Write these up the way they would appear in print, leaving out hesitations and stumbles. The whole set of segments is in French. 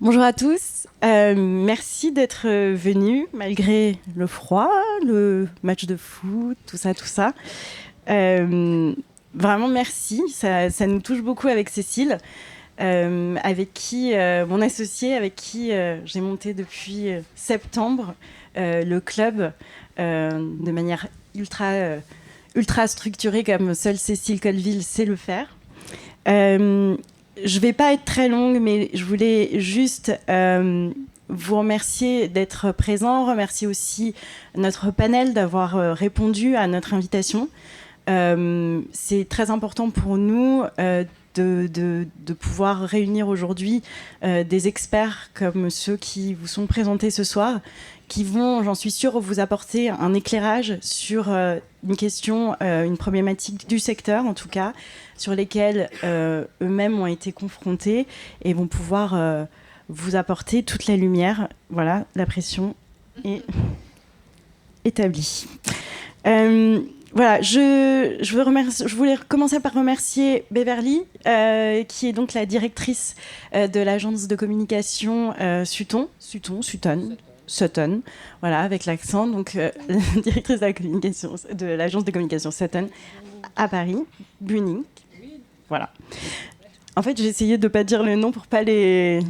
Bonjour à tous, merci d'être venus malgré le froid, le match de foot, tout ça. Vraiment merci, ça nous touche beaucoup avec Cécile, avec qui, mon associée, avec qui j'ai monté depuis septembre le club de manière ultra structurée comme seule Cécile Colville sait le faire. Je ne vais pas être très longue, mais je voulais juste vous remercier d'être présents, remercier aussi notre panel d'avoir répondu à notre invitation. C'est très important pour nous de pouvoir réunir aujourd'hui des experts comme ceux qui vous sont présentés ce soir, qui vont, j'en suis sûre, vous apporter un éclairage sur une question, une problématique du secteur en tout cas, sur lesquelles eux-mêmes ont été confrontés et vont pouvoir vous apporter toute la lumière. Voilà, la pression est établie. Voilà, je voulais commencer par remercier Beverly, qui est donc la directrice de l'agence de communication Sutton, voilà, avec l'accent, donc directrice de l'agence de communication Sutton à Paris, Bunning. Voilà. En fait, j'ai essayé de ne pas dire le nom pour pas les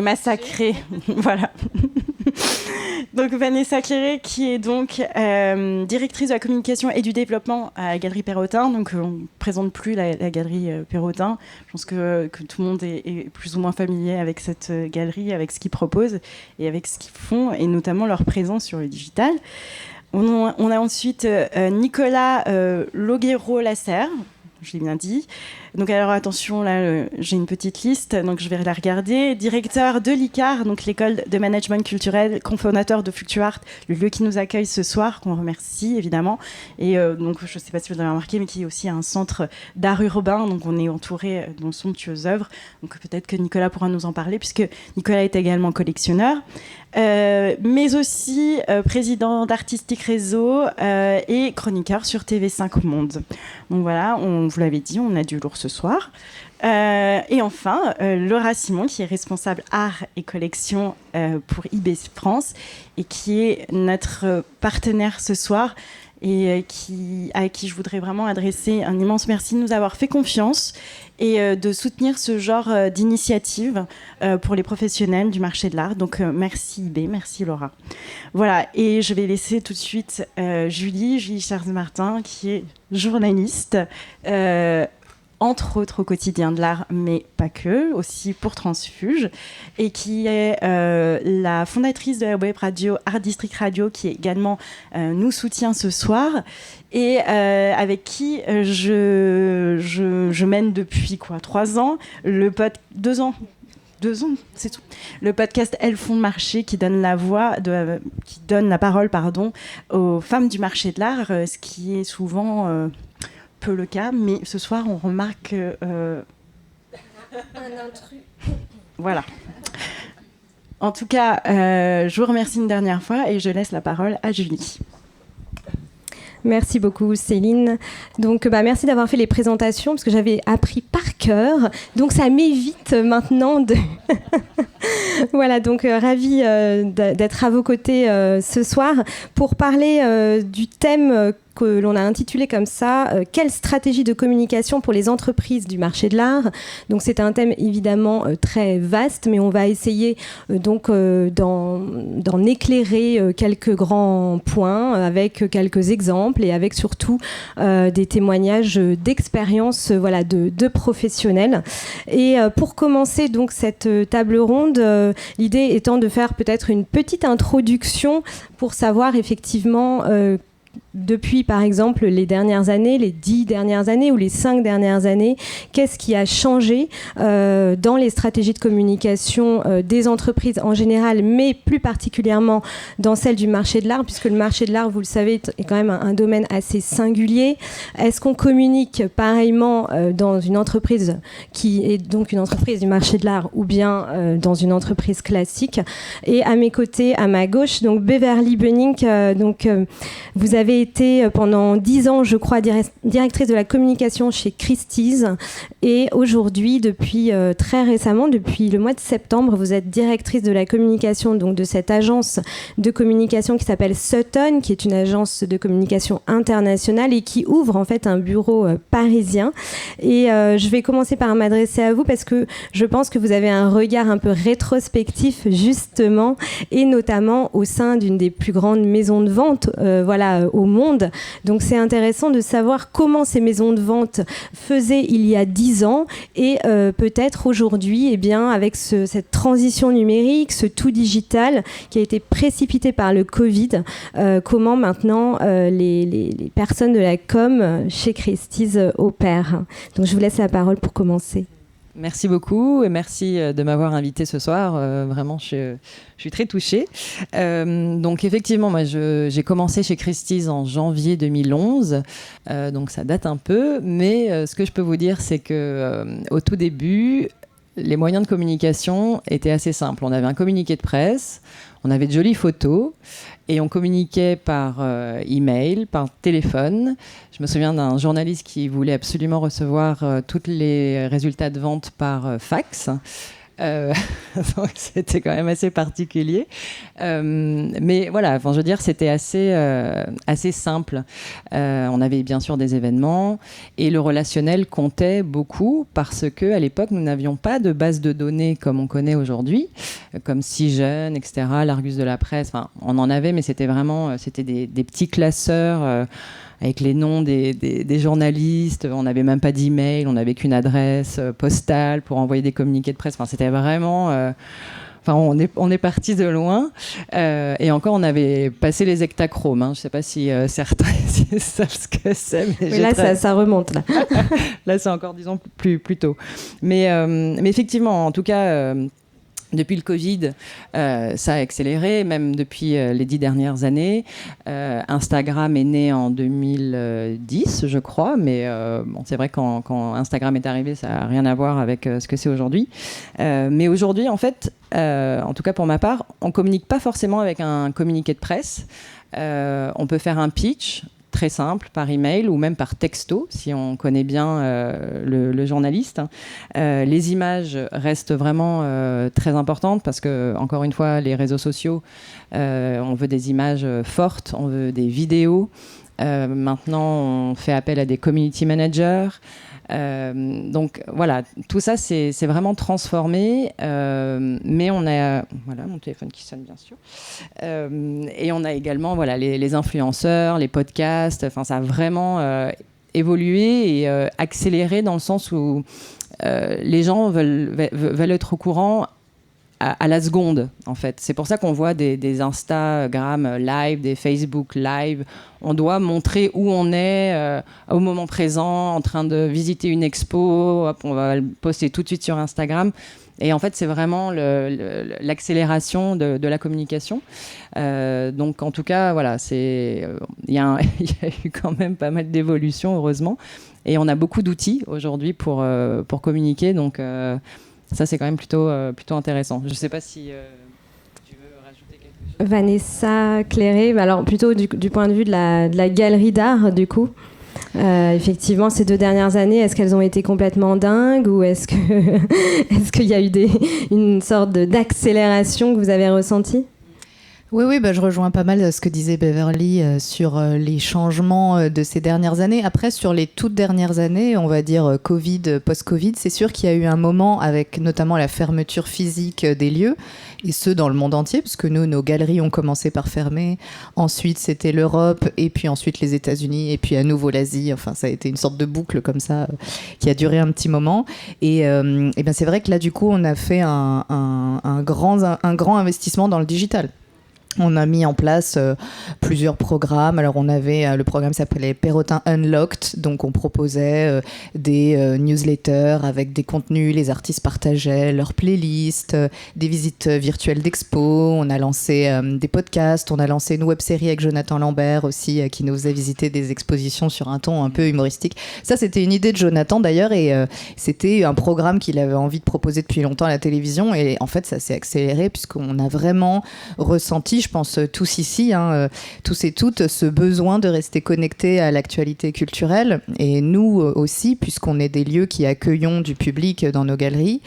massacrer. Voilà. Donc Vanessa Cléré, qui est donc directrice de la communication et du développement à la Galerie Perrotin. Donc on ne présente plus la Galerie Perrotin. Je pense que tout le monde est plus ou moins familier avec cette galerie, avec ce qu'ils proposent et avec ce qu'ils font, et notamment leur présence sur le digital. On a ensuite Nicolas Loguero-Lasserre. Je l'ai bien dit. Donc alors attention, là j'ai une petite liste, donc je vais la regarder. Directeur de l'ICAR, donc l'école de management culturel, cofondateur de Fluctuart, le lieu qui nous accueille ce soir, qu'on remercie évidemment. Et donc je ne sais pas si vous avez remarqué, mais qui est aussi un centre d'art urbain, donc on est entouré de somptueuses œuvres. Donc peut-être que Nicolas pourra nous en parler, puisque Nicolas est également collectionneur. Mais aussi président d'Artistic Réseau et chroniqueur sur TV5 Monde. Donc voilà, on vous l'avait dit, on a du lourd ce soir. Et enfin, Laura Simon, qui est responsable art et collection pour IB France et qui est notre partenaire ce soir et à qui je voudrais vraiment adresser un immense merci de nous avoir fait confiance et de soutenir ce genre d'initiative pour les professionnels du marché de l'art. Donc merci IB, merci Laura. Voilà, et je vais laisser tout de suite Julie Charles-Martin, qui est journaliste, entre autres au quotidien de l'art, mais pas que, aussi pour Transfuge, et qui est la fondatrice de la web radio Art District Radio, qui également nous soutient ce soir, et avec qui je mène depuis 3 ans, 2 ans, c'est tout. Le podcast Elles font le marché, qui donne la parole, aux femmes du marché de l'art, ce qui est souvent peu le cas, mais ce soir on remarque un intrus. Voilà. En tout cas, je vous remercie une dernière fois et je laisse la parole à Julie. Merci beaucoup Céline. Donc merci d'avoir fait les présentations parce que j'avais appris par cœur. Donc ça m'évite maintenant de... Voilà, donc ravie d'être à vos côtés ce soir pour parler du thème que l'on a intitulé comme ça, quelle stratégie de communication pour les entreprises du marché de l'art. Donc c'est un thème évidemment très vaste, mais on va essayer donc d'en éclairer quelques grands points avec quelques exemples et avec surtout des témoignages d'expérience de professionnels. Et pour commencer donc cette table ronde, l'idée étant de faire peut-être une petite introduction pour savoir effectivement depuis, par exemple, les 10 dernières années ou les 5 dernières années, qu'est-ce qui a changé dans les stratégies de communication des entreprises en général, mais plus particulièrement dans celle du marché de l'art, puisque le marché de l'art, vous le savez, est quand même un domaine assez singulier. Est-ce qu'on communique pareillement dans une entreprise qui est donc une entreprise du marché de l'art ou bien dans une entreprise classique? Et à mes côtés, à ma gauche, donc Beverly Bunning, vous avez été pendant 10 ans, je crois, directrice de la communication chez Christie's. Et aujourd'hui, depuis très récemment, depuis le mois de septembre, vous êtes directrice de la communication donc de cette agence de communication qui s'appelle Sutton, qui est une agence de communication internationale et qui ouvre en fait un bureau parisien. Et je vais commencer par m'adresser à vous parce que je pense que vous avez un regard un peu rétrospectif justement, et notamment au sein d'une des plus grandes maisons de vente au monde. Donc c'est intéressant de savoir comment ces maisons de vente faisaient il y a 10 ans et peut-être aujourd'hui, eh bien, avec cette transition numérique, ce tout digital qui a été précipité par le Covid, comment maintenant les personnes de la com chez Christie's opèrent. Donc je vous laisse la parole pour commencer. Merci beaucoup et merci de m'avoir invitée ce soir. Vraiment, je suis très touchée. Donc effectivement, moi, j'ai commencé chez Christie's en janvier 2011. Donc ça date un peu. Mais ce que je peux vous dire, c'est qu'au tout début, les moyens de communication étaient assez simples. On avait un communiqué de presse, on avait de jolies photos et on communiquait par email, par téléphone. Je me souviens d'un journaliste qui voulait absolument recevoir tous les résultats de vente par fax. Donc c'était quand même assez particulier. Mais voilà, je veux dire, c'était assez simple. On avait bien sûr des événements et le relationnel comptait beaucoup parce qu'à l'époque, nous n'avions pas de base de données comme on connaît aujourd'hui, comme SiJeune, etc., l'Argus de la presse. Enfin, on en avait, mais c'était vraiment des petits classeurs avec les noms des journalistes. On n'avait même pas d'email, on n'avait qu'une adresse postale pour envoyer des communiqués de presse. Enfin, c'était vraiment... on est parti de loin. Et encore, on avait passé les hectachromes. Je ne sais pas si certains savent ce que c'est. Mais là, ça remonte. Là, là c'est encore, disons, plus tôt. Mais effectivement, en tout cas... Depuis le Covid, ça a accéléré, même depuis les 10 dernières années. Instagram est né en 2010, je crois, mais c'est vrai que quand Instagram est arrivé, ça n'a rien à voir avec ce que c'est aujourd'hui. Mais aujourd'hui, en fait, en tout cas pour ma part, on ne communique pas forcément avec un communiqué de presse. On peut faire un pitch très simple, par email ou même par texto, si on connaît bien le journaliste. Les images restent vraiment très importantes parce que, encore une fois, les réseaux sociaux, on veut des images fortes, on veut des vidéos. Maintenant, on fait appel à des community managers. Donc voilà, tout ça c'est vraiment transformé, mais on a mon téléphone qui sonne bien sûr, et on a également les influenceurs, les podcasts. Enfin, ça a vraiment évolué et accéléré dans le sens où les gens veulent être au courant à la seconde, en fait. C'est pour ça qu'on voit des Instagram live, des Facebook live. On doit montrer où on est au moment présent, en train de visiter une expo. Hop, on va le poster tout de suite sur Instagram. Et en fait, c'est vraiment l'accélération de la communication. Donc, en tout cas, voilà, il y a eu quand même pas mal d'évolutions, heureusement. Et on a beaucoup d'outils aujourd'hui pour communiquer. Donc, ça, c'est quand même plutôt intéressant. Je ne sais pas si tu veux rajouter quelque chose. Vanessa Clairé, alors plutôt du point de vue de la galerie d'art, du coup. Effectivement, ces 2 dernières années, est-ce qu'elles ont été complètement dingues ou est-ce qu'il y a eu une sorte d'accélération que vous avez ressentie ? Oui, je rejoins pas mal ce que disait Beverly sur les changements de ces dernières années. Après, sur les toutes dernières années, on va dire Covid, post-Covid, c'est sûr qu'il y a eu un moment avec notamment la fermeture physique des lieux, et ce, dans le monde entier, parce que nous, nos galeries ont commencé par fermer. Ensuite, c'était l'Europe, et puis ensuite les États-Unis, et puis à nouveau l'Asie. Enfin, ça a été une sorte de boucle comme ça qui a duré un petit moment. Et ben, c'est vrai que là, du coup, on a fait un grand investissement dans le digital. On a mis en place plusieurs programmes. Alors, on avait le programme s'appelait Perrotin Unlocked. Donc, on proposait des newsletters avec des contenus. Les artistes partageaient leurs playlists, des visites virtuelles d'expo. On a lancé des podcasts. On a lancé une web-série avec Jonathan Lambert aussi, qui nous faisait visiter des expositions sur un ton un peu humoristique. Ça, c'était une idée de Jonathan d'ailleurs. Et c'était un programme qu'il avait envie de proposer depuis longtemps à la télévision. Et en fait, ça s'est accéléré puisqu'on a vraiment ressenti, je pense tous ici, tous et toutes, ce besoin de rester connectés à l'actualité culturelle. Et nous aussi, puisqu'on est des lieux qui accueillons du public dans nos galeries.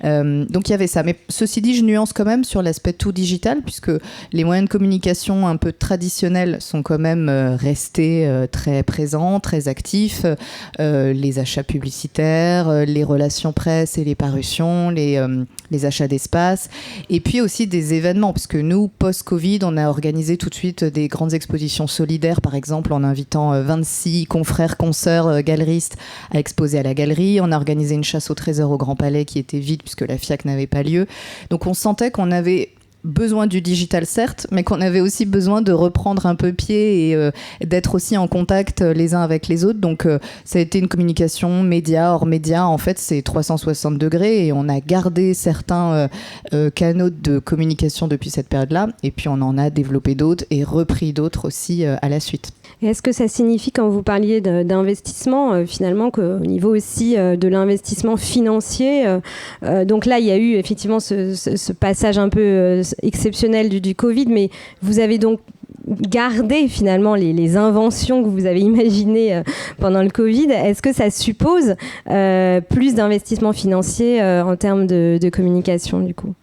Donc il y avait ça. Mais ceci dit, je nuance quand même sur l'aspect tout digital, puisque les moyens de communication un peu traditionnels sont quand même restés très présents, très actifs. Les achats publicitaires, les relations presse et les parutions, les achats d'espace, et puis aussi des événements, parce que nous, post-Covid, on a organisé tout de suite des grandes expositions solidaires, par exemple en invitant 26 confrères, consoeurs, galeristes à exposer à la galerie. On a organisé une chasse au trésor au Grand Palais qui était vide puisque la FIAC n'avait pas lieu. Donc on sentait qu'on avait besoin du digital, certes, mais qu'on avait aussi besoin de reprendre un peu pied et d'être aussi en contact les uns avec les autres. Donc ça a été une communication média, hors média. En fait, c'est 360 degrés et on a gardé certains canaux de communication depuis cette période-là. Et puis on en a développé d'autres et repris d'autres aussi à la suite. Et est-ce que ça signifie, quand vous parliez d'investissement, finalement, qu'au niveau aussi de l'investissement financier, donc là, il y a eu effectivement ce passage un peu exceptionnel du Covid, mais vous avez donc gardé finalement les inventions que vous avez imaginées pendant le Covid. Est-ce que ça suppose plus d'investissement financier en termes de communication, du coup ?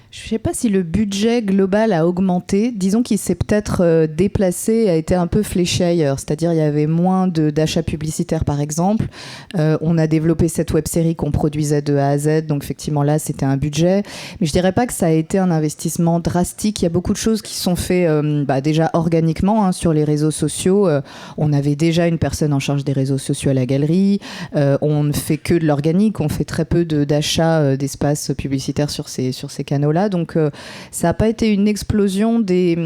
Je ne sais pas si le budget global a augmenté. Disons qu'il s'est peut-être déplacé, a été un peu fléché ailleurs. C'est-à-dire il y avait moins d'achats publicitaires, par exemple. On a développé cette web-série qu'on produisait de A à Z. Donc effectivement, là, c'était un budget. Mais je ne dirais pas que ça a été un investissement drastique. Il y a beaucoup de choses qui sont faites déjà organiquement sur les réseaux sociaux. On avait déjà une personne en charge des réseaux sociaux à la galerie. On ne fait que de l'organique. On fait très peu d'achats d'espace publicitaire sur ces canaux-là. Donc ça n'a pas été une explosion des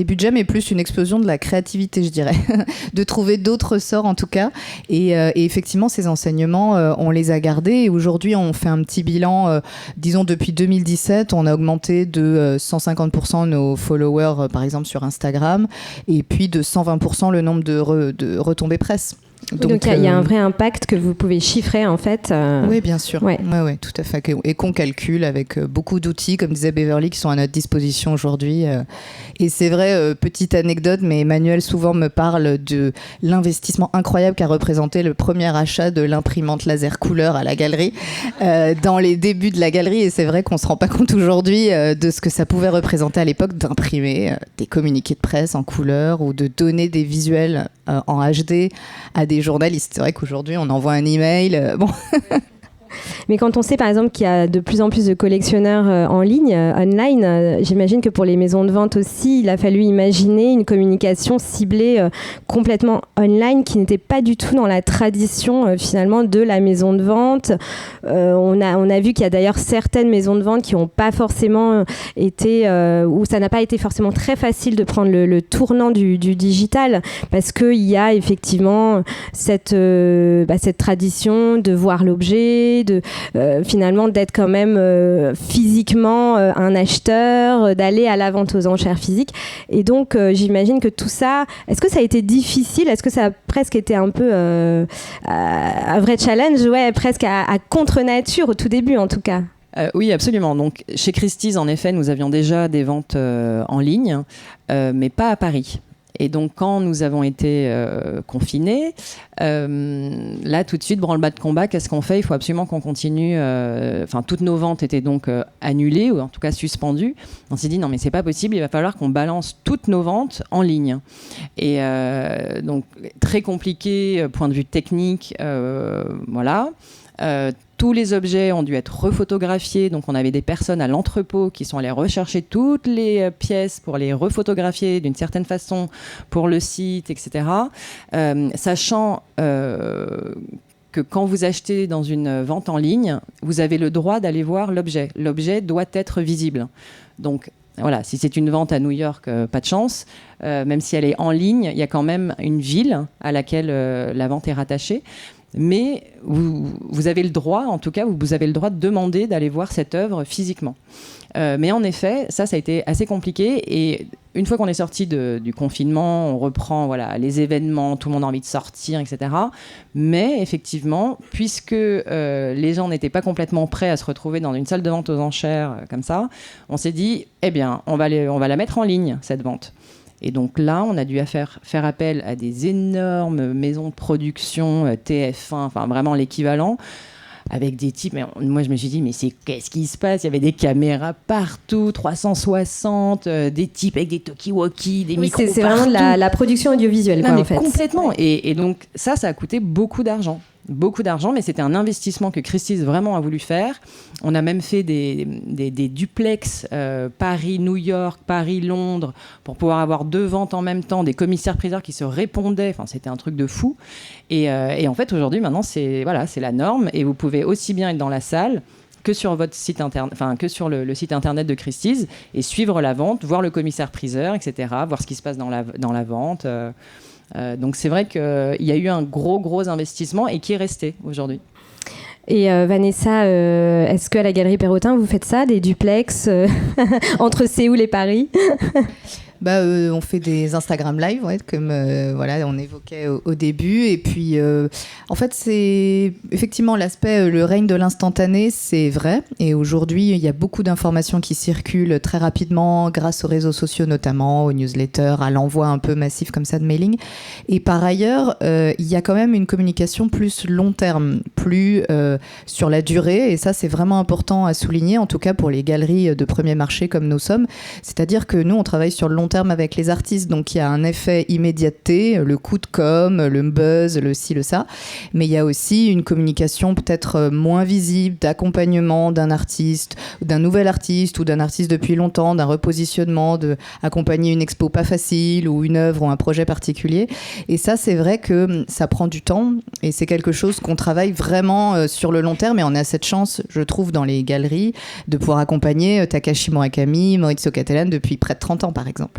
budgets, mais plus une explosion de la créativité, je dirais, de trouver d'autres sorts en tout cas. Et effectivement, ces enseignements, on les a gardés. Et aujourd'hui, on fait un petit bilan. Disons, depuis 2017, on a augmenté de 150% nos followers, par exemple, sur Instagram, et puis de 120% le nombre de retombées presse. Donc il y a un vrai impact que vous pouvez chiffrer en fait. Oui, bien sûr. Ouais, tout à fait. Et qu'on calcule avec beaucoup d'outils, comme disait Beverly, qui sont à notre disposition aujourd'hui. Et c'est vrai, petite anecdote, mais Emmanuel souvent me parle de l'investissement incroyable qu'a représenté le premier achat de l'imprimante laser couleur à la galerie, dans les débuts de la galerie. Et c'est vrai qu'on ne se rend pas compte aujourd'hui de ce que ça pouvait représenter à l'époque d'imprimer des communiqués de presse en couleur ou de donner des visuels en HD à des journalistes. C'est vrai qu'aujourd'hui, on envoie un email. Bon. Mais quand on sait par exemple qu'il y a de plus en plus de collectionneurs en ligne, online, j'imagine que pour les maisons de vente aussi, il a fallu imaginer une communication ciblée complètement online qui n'était pas du tout dans la tradition finalement de la maison de vente. On a vu qu'il y a d'ailleurs certaines maisons de vente qui n'ont pas forcément été, où ça n'a pas été forcément très facile de prendre le tournant du digital, parce qu'il y a effectivement cette tradition de voir l'objet, finalement d'être quand même physiquement un acheteur, d'aller à la vente aux enchères physiques. Et donc j'imagine que tout ça, est-ce que ça a été difficile? Est-ce que ça a presque été un peu un vrai challenge, presque à contre-nature au tout début en tout cas? Oui, absolument. Donc, chez Christie's, en effet, nous avions déjà des ventes en ligne, mais pas à Paris. Et donc, quand nous avons été confinés, là, tout de suite, branle-bas de combat, qu'est-ce qu'on fait? Il faut absolument qu'on continue. Toutes nos ventes étaient donc annulées, ou en tout cas suspendues. On s'est dit, non, mais c'est pas possible, il va falloir qu'on balance toutes nos ventes en ligne. Et donc, très compliqué, point de vue technique, voilà. Tous les objets ont dû être refotographiés, donc on avait des personnes à l'entrepôt qui sont allées rechercher toutes les pièces pour les refotographier d'une certaine façon pour le site, etc. Sachant que quand vous achetez dans une vente en ligne, vous avez le droit d'aller voir l'objet. L'objet doit être visible. Donc voilà, si c'est une vente à New York, pas de chance. Même si elle est en ligne, il y a quand même une ville à laquelle la vente est rattachée. mais vous avez le droit, en tout cas, vous avez le droit de demander d'aller voir cette œuvre physiquement. Mais en effet, ça a été assez compliqué. Et une fois qu'on est sorti du confinement, on reprend les événements, tout le monde a envie de sortir, etc. Mais effectivement, puisque les gens n'étaient pas complètement prêts à se retrouver dans une salle de vente aux enchères comme ça, on s'est dit, eh bien, on va la mettre en ligne, cette vente. Et donc là, on a dû faire appel à des énormes maisons de production, TF1, enfin vraiment l'équivalent, avec des types. Moi, je me suis dit, mais qu'est-ce qui se passe ? Il y avait des caméras partout, 360, des types avec des talkie-walkie, des micros c'est partout. vraiment de la production audiovisuelle, Non, mais en fait. complètement. Et donc, ça a coûté beaucoup d'argent. Beaucoup d'argent, mais c'était un investissement que Christie's vraiment a voulu faire. On a même fait des duplex Paris-New York, Paris-Londres, pour pouvoir avoir 2 ventes en même temps, des commissaires-priseurs qui se répondaient. Enfin, c'était un truc de fou. Et en fait, aujourd'hui, maintenant, c'est la norme. Et vous pouvez aussi bien être dans la salle que sur votre site internet, enfin que sur le site internet de Christie's, et suivre la vente, voir le commissaire-priseur, etc., voir ce qui se passe dans la vente. Donc c'est vrai qu'il y a eu un gros investissement et qui est resté aujourd'hui. Et Vanessa, est-ce qu'à la Galerie Perrotin, vous faites ça, des duplex entre Séoul et Paris ? On fait des Instagram live, comme on évoquait au début. Et puis, en fait, c'est effectivement l'aspect, le règne de l'instantané, c'est vrai. Et aujourd'hui, il y a beaucoup d'informations qui circulent très rapidement grâce aux réseaux sociaux, notamment aux newsletters, à l'envoi un peu massif comme ça de mailing. Et par ailleurs, il y a quand même une communication plus long terme, plus sur la durée. Et ça, c'est vraiment important à souligner, en tout cas pour les galeries de premier marché comme nous sommes. C'est-à-dire que nous, on travaille sur le long terme avec les artistes, donc il y a un effet immédiateté, le coup de com', le buzz, le ci, le ça, mais il y a aussi une communication peut-être moins visible, d'accompagnement d'un artiste, d'un nouvel artiste ou d'un artiste depuis longtemps, d'un repositionnement, d'accompagner une expo pas facile ou une œuvre ou un projet particulier. Et ça, c'est vrai que ça prend du temps et c'est quelque chose qu'on travaille vraiment sur le long terme, et on a cette chance, je trouve, dans les galeries de pouvoir accompagner Takashi Murakami, Maurizio Cattelan depuis près de 30 ans, par exemple.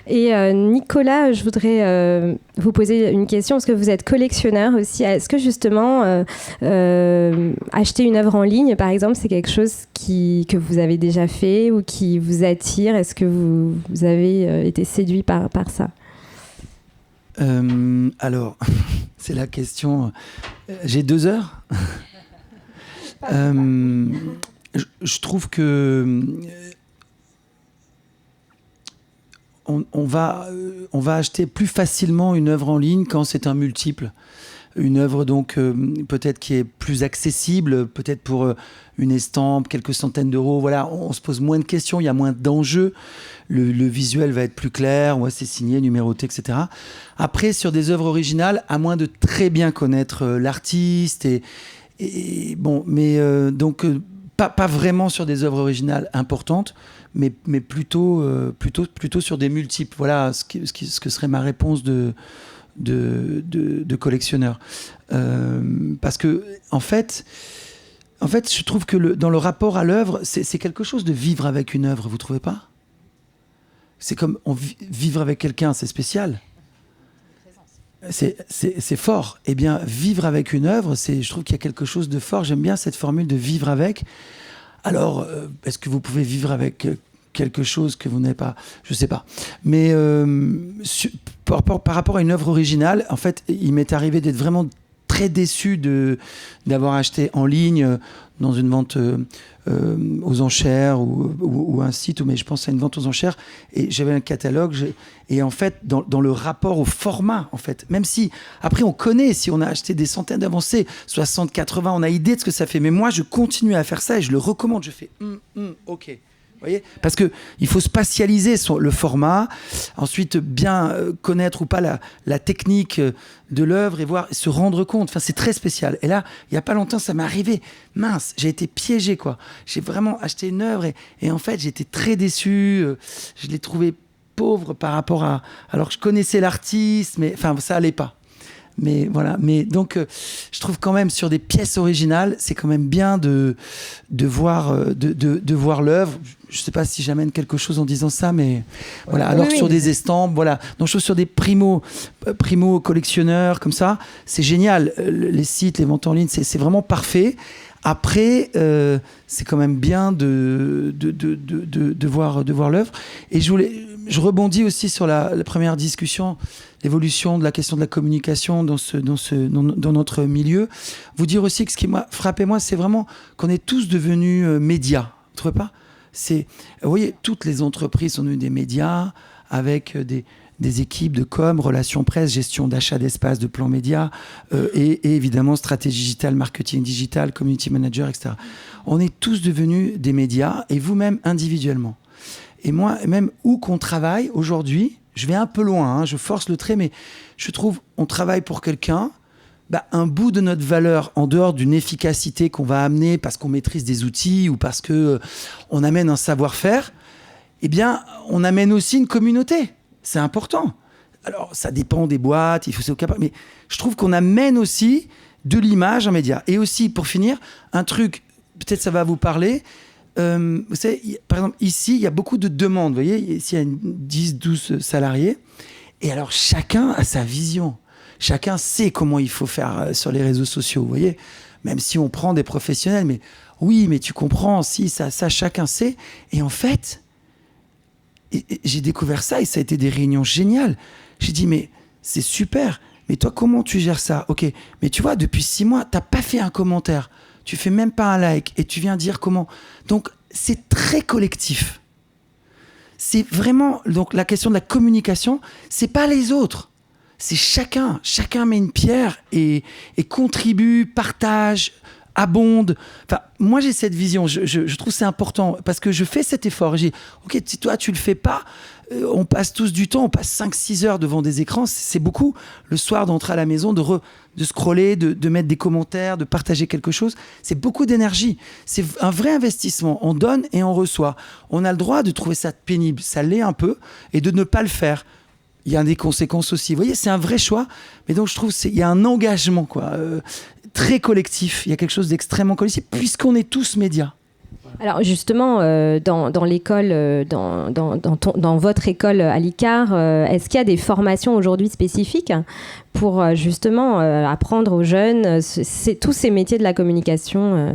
Et Nicolas, je voudrais vous poser une question, parce que vous êtes collectionneur aussi. Est-ce que justement, acheter une œuvre en ligne, par exemple, c'est quelque chose que vous avez déjà fait ou qui vous attire ? Est-ce que vous avez été séduit par ça ? Alors, c'est la question. J'ai 2 heures. Je trouve que on va acheter plus facilement une œuvre en ligne quand c'est un multiple. Une œuvre donc peut-être qui est plus accessible, peut-être pour une estampe, quelques centaines d'euros. Voilà, on se pose moins de questions, il y a moins d'enjeux. Le visuel va être plus clair, c'est signé, numéroté, etc. Après, sur des œuvres originales, à moins de très bien connaître l'artiste donc pas vraiment sur des œuvres originales importantes, mais plutôt sur des multiples. Voilà ce que serait ma réponse de collectionneur. Parce que en fait, je trouve que dans le rapport à l'œuvre, c'est quelque chose de vivre avec une œuvre, vous trouvez pas ? C'est comme vivre avec quelqu'un, c'est spécial. C'est fort. Eh bien, vivre avec une œuvre, je trouve qu'il y a quelque chose de fort. J'aime bien cette formule de vivre avec. Alors, est-ce que vous pouvez vivre avec quelque chose que vous n'avez pas ? Je ne sais pas. Mais par rapport à une œuvre originale, en fait, il m'est arrivé d'être vraiment très déçu d'avoir acheté en ligne dans une vente aux enchères ou un site, mais je pense à une vente aux enchères, et j'avais un catalogue, et en fait dans le rapport au format, en fait, même si après on connaît, si on a acheté des centaines d'avancées, 60, 80, on a idée de ce que ça fait, mais moi je continue à faire ça et je le recommande, je fais ok. Voyez, parce qu'il faut spatialiser le format, ensuite bien connaître ou pas la technique de l'œuvre et se rendre compte. Enfin, c'est très spécial. Et là, il n'y a pas longtemps, ça m'est arrivé. Mince, j'ai été piégé, quoi. J'ai vraiment acheté une œuvre et en fait, j'étais très déçu. Je l'ai trouvé pauvre par rapport à... Alors que je connaissais l'artiste, mais enfin, ça allait pas. Mais voilà, donc je trouve quand même sur des pièces originales, c'est quand même bien de voir l'œuvre. Je sais pas si j'amène quelque chose en disant ça, mais voilà. Alors Oui, sur oui. des estampes, voilà. Donc sur des primo collectionneurs comme ça, c'est génial. Les sites, les ventes en ligne, c'est vraiment parfait. Après, c'est quand même bien de voir l'œuvre. Et je rebondis aussi sur la première discussion, l'évolution de la question de la communication dans notre milieu. Vous dire aussi que ce qui m'a frappé, moi, c'est vraiment qu'on est tous devenus médias. Vous trouvez pas ? Vous voyez, toutes les entreprises sont devenues des médias avec des équipes de com, relations presse, gestion d'achat d'espace, de plans médias et évidemment stratégie digitale, marketing digital, community manager, etc. On est tous devenus des médias et vous-même individuellement. Et moi, même où qu'on travaille aujourd'hui, je vais un peu loin, hein, je force le trait, mais je trouve on travaille pour quelqu'un, un bout de notre valeur, en dehors d'une efficacité qu'on va amener parce qu'on maîtrise des outils ou parce qu'on amène un savoir-faire, eh bien, on amène aussi une communauté. C'est important. Alors, ça dépend des boîtes, il faut être capable, mais je trouve qu'on amène aussi de l'image en média. Et aussi, pour finir, un truc, peut-être ça va vous parler, vous savez, par exemple, ici, il y a beaucoup de demandes. Vous voyez, ici, il y a 10-12 salariés. Et alors, chacun a sa vision. Chacun sait comment il faut faire sur les réseaux sociaux, vous voyez. Même si on prend des professionnels, mais oui, mais tu comprends, si, ça, chacun sait. Et en fait, j'ai découvert ça et ça a été des réunions géniales. J'ai dit, mais c'est super. Mais toi, comment tu gères ça ? Ok, mais tu vois, depuis 6 mois, t'as pas fait un commentaire. Tu fais même pas un like et tu viens dire comment. Donc, c'est très collectif. C'est vraiment, donc la question de la communication, c'est pas les autres. C'est chacun met une pierre et contribue, partage, abonde. Enfin, moi j'ai cette vision, je trouve que c'est important parce que je fais cet effort. J'ai dit, ok, si toi tu le fais pas, on passe tous du temps, on passe 5-6 heures devant des écrans, c'est beaucoup. Le soir d'entrer à la maison, de scroller, de mettre des commentaires, de partager quelque chose, c'est beaucoup d'énergie. C'est un vrai investissement, on donne et on reçoit. On a le droit de trouver ça pénible, ça l'est un peu, et de ne pas le faire. Il y a des conséquences aussi. Vous voyez, c'est un vrai choix. Mais donc, je trouve qu'il y a un engagement très collectif. Il y a quelque chose d'extrêmement collectif, puisqu'on est tous médias. Alors justement, dans l'école, dans votre école à l'ICAR, est-ce qu'il y a des formations aujourd'hui spécifiques pour justement apprendre aux jeunes tous ces métiers de la communication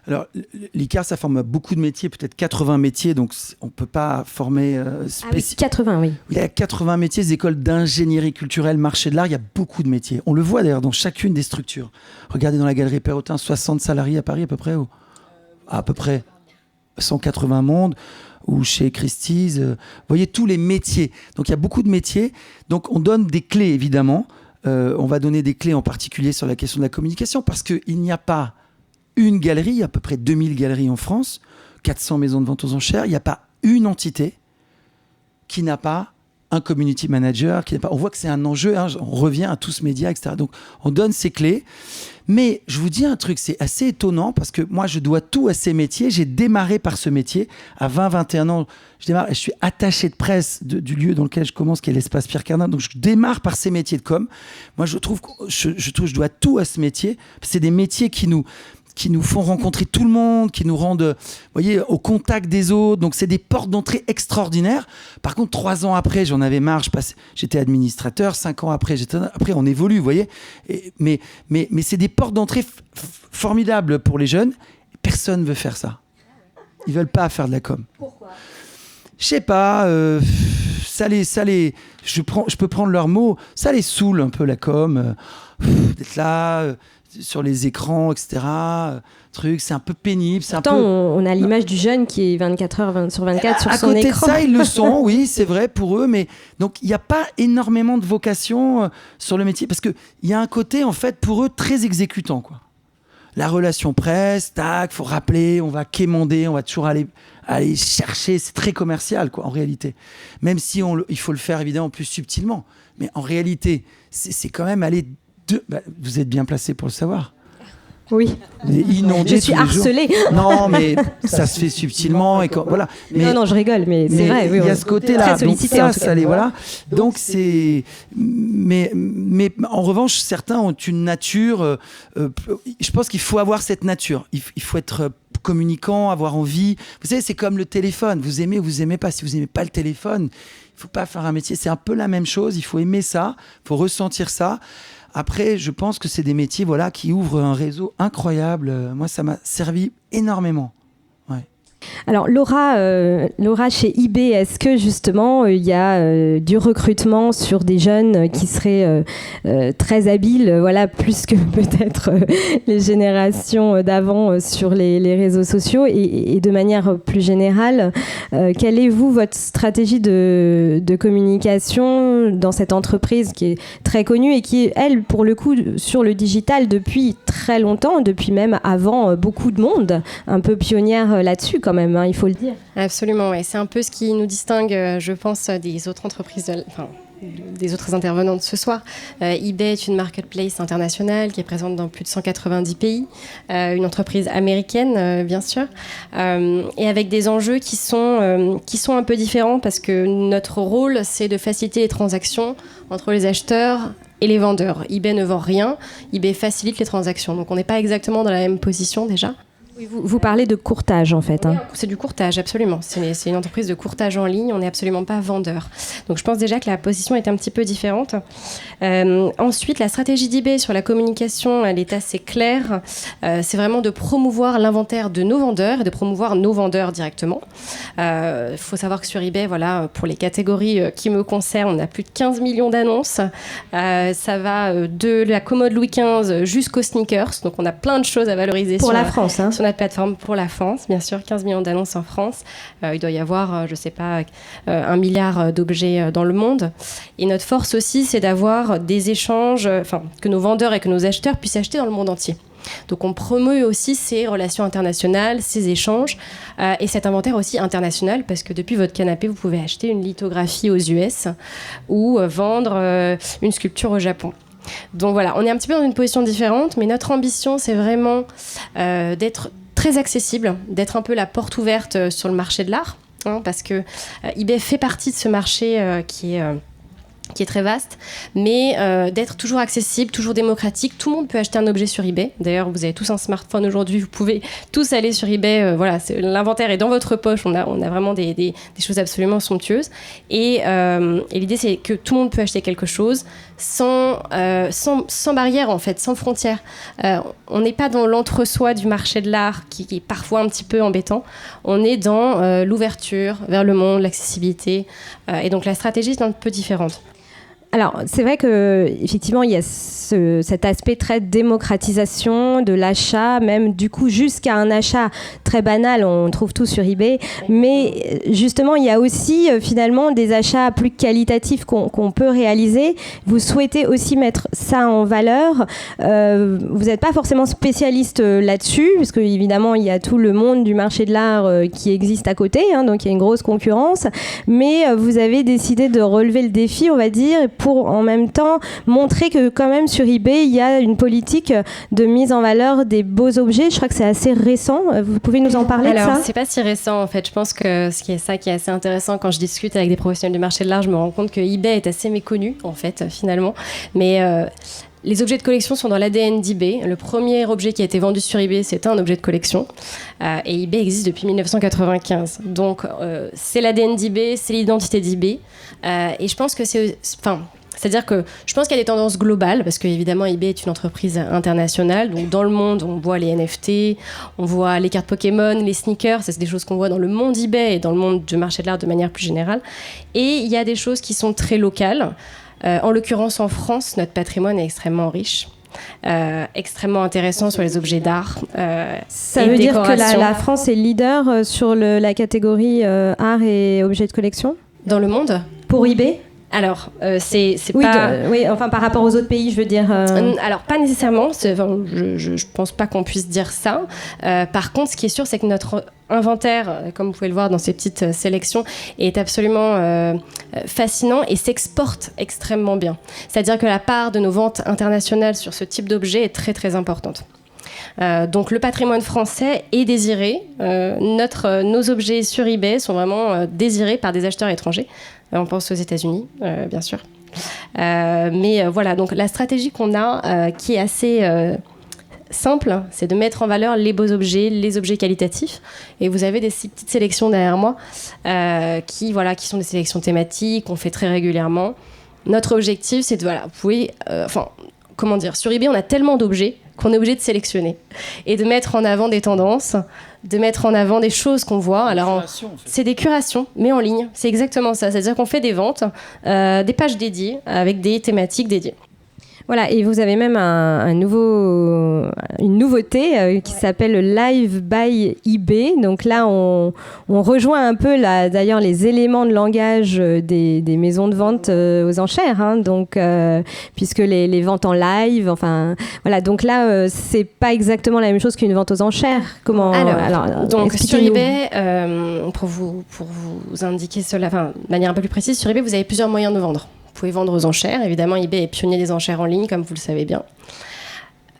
Alors, l'ICAR, ça forme beaucoup de métiers, peut-être 80 métiers, donc on ne peut pas former... Ah oui, 80, oui. Il y a 80 métiers, des écoles d'ingénierie culturelle, marché de l'art, il y a beaucoup de métiers. On le voit d'ailleurs dans chacune des structures. Regardez dans la galerie Perrotin, 60 salariés à Paris à peu près, ou à peu près 180 mondes, ou chez Christie's. Vous voyez tous les métiers. Donc il y a beaucoup de métiers. Donc on donne des clés, évidemment. On va donner des clés en particulier sur la question de la communication, parce qu'il n'y a pas une galerie, il y a à peu près 2000 galeries en France, 400 maisons de vente aux enchères, il n'y a pas une entité qui n'a pas un community manager, on voit que c'est un enjeu, hein, on revient à tous médias, etc. Donc on donne ces clés, mais je vous dis un truc, c'est assez étonnant parce que moi je dois tout à ces métiers, j'ai démarré par ce métier, à 20-21 ans, je suis attaché de presse du lieu dans lequel je commence, qui est l'espace Pierre Cardin, donc je démarre par ces métiers de com. Moi je trouve que je dois tout à ce métier, c'est des métiers qui nous font rencontrer tout le monde, qui nous rendent, vous voyez, au contact des autres. Donc, c'est des portes d'entrée extraordinaires. Par contre, 3 ans après, j'en avais marre. J'étais administrateur. 5 ans après, après, on évolue, vous voyez. Mais c'est des portes d'entrée formidables pour les jeunes. Personne ne veut faire ça. Ils ne veulent pas faire de la com. Pourquoi ? Je sais pas. Je peux prendre leurs mots. Ça les saoule un peu, la com. D'être là... sur les écrans, etc. C'est un peu pénible. Pourtant, on a l'image du jeune qui est 24 heures sur 24 sur son écran. À côté de ça, ils le sont, oui, c'est vrai pour eux. Mais donc, il n'y a pas énormément de vocation sur le métier parce qu'il y a un côté, en fait, pour eux, très exécutant, quoi. La relation presse, tac, faut rappeler, on va quémander, on va toujours aller chercher. C'est très commercial, quoi, en réalité. Même si il faut le faire, évidemment, plus subtilement. Mais en réalité, c'est quand même aller... vous êtes bien placé pour le savoir. Oui. Je suis harcelée. Non, mais ça se fait subtilement et voilà. Mais, non, je rigole, mais c'est vrai. Oui, il y a ce côté-là. Très sollicité, donc en tout cas. voilà. Donc c'est. Mais en revanche, certains ont une nature. Je pense qu'il faut avoir cette nature. Il faut être communicant, avoir envie. Vous savez, c'est comme le téléphone. Vous aimez ou vous aimez pas. Si vous aimez pas le téléphone, il faut pas faire un métier. C'est un peu la même chose. Il faut aimer ça, il faut ressentir ça. Après, je pense que c'est des métiers, voilà, qui ouvrent un réseau incroyable. Moi, ça m'a servi énormément. Alors Laura, chez eBay, est-ce que justement il y a du recrutement sur des jeunes qui seraient très habiles, voilà, plus que peut-être les générations d'avant sur les réseaux sociaux et de manière plus générale, quelle est votre stratégie de communication dans cette entreprise qui est très connue et qui est, elle, pour le coup, sur le digital depuis très longtemps, depuis même avant beaucoup de monde, un peu pionnière là-dessus quand même, hein, il faut le dire. Absolument, ouais. C'est un peu ce qui nous distingue, je pense, des autres entreprises, des autres intervenants de ce soir. eBay est une marketplace internationale qui est présente dans plus de 190 pays, une entreprise américaine, bien sûr, et avec des enjeux qui sont un peu différents parce que notre rôle, c'est de faciliter les transactions entre les acheteurs et les vendeurs. eBay ne vend rien, eBay facilite les transactions. Donc on n'est pas exactement dans la même position déjà. Oui, vous parlez de courtage en fait. Hein. C'est du courtage, absolument. C'est une entreprise de courtage en ligne, on n'est absolument pas vendeur. Donc je pense déjà que la position est un petit peu différente. Ensuite, la stratégie d'eBay sur la communication, elle est assez claire. C'est vraiment de promouvoir l'inventaire de nos vendeurs et de promouvoir nos vendeurs directement. Il faut savoir que sur eBay, voilà, pour les catégories qui me concernent, on a plus de 15 millions d'annonces. Ça va de la commode Louis XV jusqu'aux sneakers. Donc on a plein de choses à valoriser pour la France. Hein. Sur notre plateforme pour la France, bien sûr, 15 millions d'annonces en France. Il doit y avoir, je ne sais pas, 1 milliard d'objets dans le monde. Et notre force aussi, c'est d'avoir des échanges, que nos vendeurs et que nos acheteurs puissent acheter dans le monde entier. Donc on promeut aussi ces relations internationales, ces échanges et cet inventaire aussi international parce que depuis votre canapé, vous pouvez acheter une lithographie aux US ou vendre une sculpture au Japon. Donc voilà, on est un petit peu dans une position différente, mais notre ambition, c'est vraiment d'être très accessible, d'être un peu la porte ouverte sur le marché de l'art, hein, parce que eBay fait partie de ce marché qui est très vaste, mais d'être toujours accessible, toujours démocratique. Tout le monde peut acheter un objet sur eBay. D'ailleurs, vous avez tous un smartphone aujourd'hui, vous pouvez tous aller sur eBay. Voilà, l'inventaire est dans votre poche. On a vraiment des choses absolument somptueuses. Et l'idée, c'est que tout le monde peut acheter quelque chose sans barrière, en fait, sans frontières. On n'est pas dans l'entre-soi du marché de l'art qui est parfois un petit peu embêtant. On est dans l'ouverture vers le monde, l'accessibilité. Et donc, la stratégie est un peu différente. Alors, c'est vrai qu'effectivement, il y a cet aspect très démocratisation de l'achat, même du coup jusqu'à un achat très banal, on trouve tout sur eBay. Mais justement, il y a aussi finalement des achats plus qualitatifs qu'on peut réaliser. Vous souhaitez aussi mettre ça en valeur. Vous n'êtes pas forcément spécialiste là-dessus, parce qu'évidemment, il y a tout le monde du marché de l'art qui existe à côté, hein, donc il y a une grosse concurrence. Mais vous avez décidé de relever le défi, on va dire, pour en même temps montrer que quand même sur eBay, il y a une politique de mise en valeur des beaux objets. Je crois que c'est assez récent. Vous pouvez nous en parler de ça ? Alors, c'est pas si récent en fait. Je pense que ce qui est assez intéressant quand je discute avec des professionnels du marché de l'art, je me rends compte que eBay est assez méconnu en fait, finalement. Mais les objets de collection sont dans l'ADN d'eBay. Le premier objet qui a été vendu sur eBay, c'était un objet de collection. Et eBay existe depuis 1995. Donc, c'est l'ADN d'eBay, c'est l'identité d'eBay. Et je pense que c'est-à-dire que je pense qu'il y a des tendances globales, parce qu'évidemment, eBay est une entreprise internationale. Donc, dans le monde, on voit les NFT, on voit les cartes Pokémon, les sneakers. Ça, c'est des choses qu'on voit dans le monde eBay et dans le monde du marché de l'art de manière plus générale. Et il y a des choses qui sont très locales. En l'occurrence, en France, notre patrimoine est extrêmement riche. Extrêmement intéressant sur les objets d'art. Ça veut dire que la France est leader sur la catégorie art et objets de collection ? Dans le monde ? Pour eBay ? Alors, c'est oui, pas... oui, enfin par rapport aux autres pays, je veux dire... Alors, pas nécessairement. Je pense pas qu'on puisse dire ça. Par contre, ce qui est sûr, c'est que notre inventaire, comme vous pouvez le voir dans ces petites sélections, est absolument fascinant et s'exporte extrêmement bien. C'est-à-dire que la part de nos ventes internationales sur ce type d'objet est très, très importante. Donc le patrimoine français est désiré. Nos objets sur eBay sont vraiment désirés par des acheteurs étrangers. On pense aux États-Unis, bien sûr. Mais voilà, donc la stratégie qu'on a, qui est simple, c'est de mettre en valeur les beaux objets, les objets qualitatifs. Et vous avez ces petites sélections derrière moi qui sont des sélections thématiques qu'on fait très régulièrement. Notre objectif, c'est de, vous pouvez, sur eBay, on a tellement d'objets qu'on est obligé de sélectionner et de mettre en avant des tendances, de mettre en avant des choses qu'on voit. Alors, c'est des curations, mais en ligne. C'est exactement ça. C'est-à-dire qu'on fait des ventes, des pages dédiées avec des thématiques dédiées. Voilà, et vous avez même une nouveauté qui s'appelle le Live by eBay. Donc là, on rejoint un peu d'ailleurs les éléments de langage des maisons de vente aux enchères. Hein, donc, puisque les ventes en live, voilà. Donc là, c'est pas exactement la même chose qu'une vente aux enchères. Comment Alors donc sur eBay, pour vous indiquer cela, de manière un peu plus précise, sur eBay, vous avez plusieurs moyens de vendre. Vous pouvez vendre aux enchères. Évidemment, eBay est pionnier des enchères en ligne, comme vous le savez bien.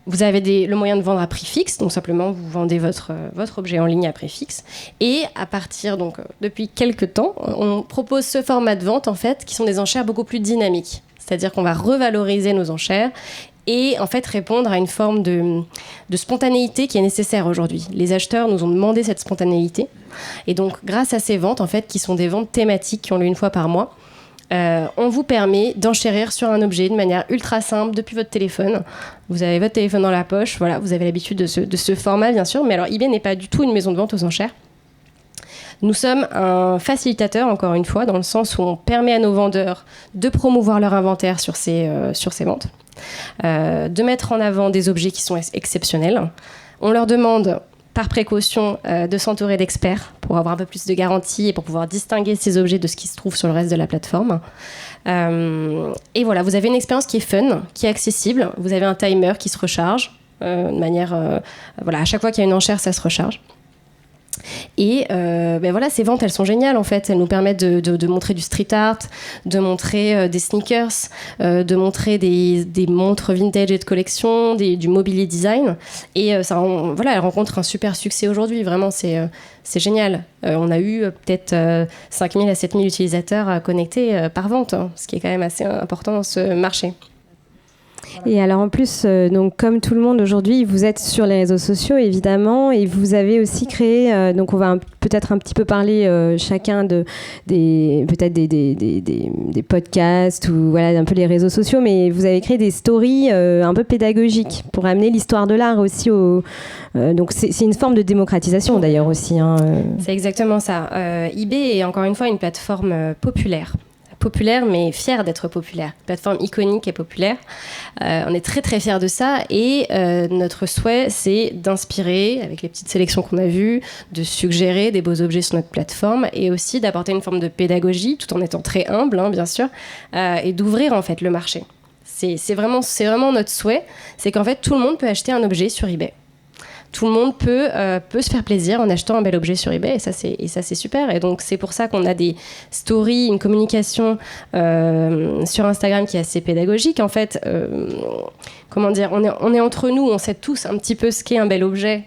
Vous avez le moyen de vendre à prix fixe. Donc, simplement, vous vendez votre objet en ligne à prix fixe. Et à partir, depuis quelques temps, on propose ce format de vente, en fait, qui sont des enchères beaucoup plus dynamiques. C'est-à-dire qu'on va revaloriser nos enchères et, en fait, répondre à une forme de spontanéité qui est nécessaire aujourd'hui. Les acheteurs nous ont demandé cette spontanéité. Et donc, grâce à ces ventes, en fait, qui sont des ventes thématiques qui ont lieu une fois par mois, on vous permet d'enchérir sur un objet de manière ultra simple depuis votre téléphone. Vous avez votre téléphone dans la poche, voilà, vous avez l'habitude de ce format bien sûr, mais alors eBay n'est pas du tout une maison de vente aux enchères. Nous sommes un facilitateur, encore une fois, dans le sens où on permet à nos vendeurs de promouvoir leur inventaire sur ces ventes, de mettre en avant des objets qui sont exceptionnels. On leur demande par précaution de s'entourer d'experts pour avoir un peu plus de garantie et pour pouvoir distinguer ces objets de ce qui se trouve sur le reste de la plateforme. Et voilà, vous avez une expérience qui est fun, qui est accessible. Vous avez un timer qui se recharge de manière... à chaque fois qu'il y a une enchère, ça se recharge. Et ces ventes, elles sont géniales en fait. Elles nous permettent de montrer du street art, de montrer des sneakers, de montrer des montres vintage et de collection, du mobilier design. Et elles rencontrent un super succès aujourd'hui. Vraiment, c'est génial. On a eu peut-être 5 000 à 7 000 utilisateurs connectés par vente, hein, ce qui est quand même assez important dans ce marché. Et alors en plus, donc comme tout le monde aujourd'hui, vous êtes sur les réseaux sociaux évidemment, et vous avez aussi créé, donc on va peut-être un petit peu parler chacun des podcasts ou voilà un peu les réseaux sociaux, mais vous avez créé des stories un peu pédagogiques pour amener l'histoire de l'art aussi donc c'est une forme de démocratisation d'ailleurs aussi. Hein. C'est exactement ça. eBay est encore une fois une plateforme populaire, mais fière d'être populaire. Plateforme iconique et populaire. On est très très fiers de ça et notre souhait c'est d'inspirer avec les petites sélections qu'on a vues, de suggérer des beaux objets sur notre plateforme et aussi d'apporter une forme de pédagogie tout en étant très humble bien sûr et d'ouvrir en fait le marché. C'est vraiment notre souhait, c'est qu'en fait tout le monde peut acheter un objet sur eBay. Tout le monde peut se faire plaisir en achetant un bel objet sur eBay et ça c'est super. Et donc c'est pour ça qu'on a des stories, une communication sur Instagram qui est assez pédagogique. En fait, on est entre nous, on sait tous un petit peu ce qu'est un bel objet.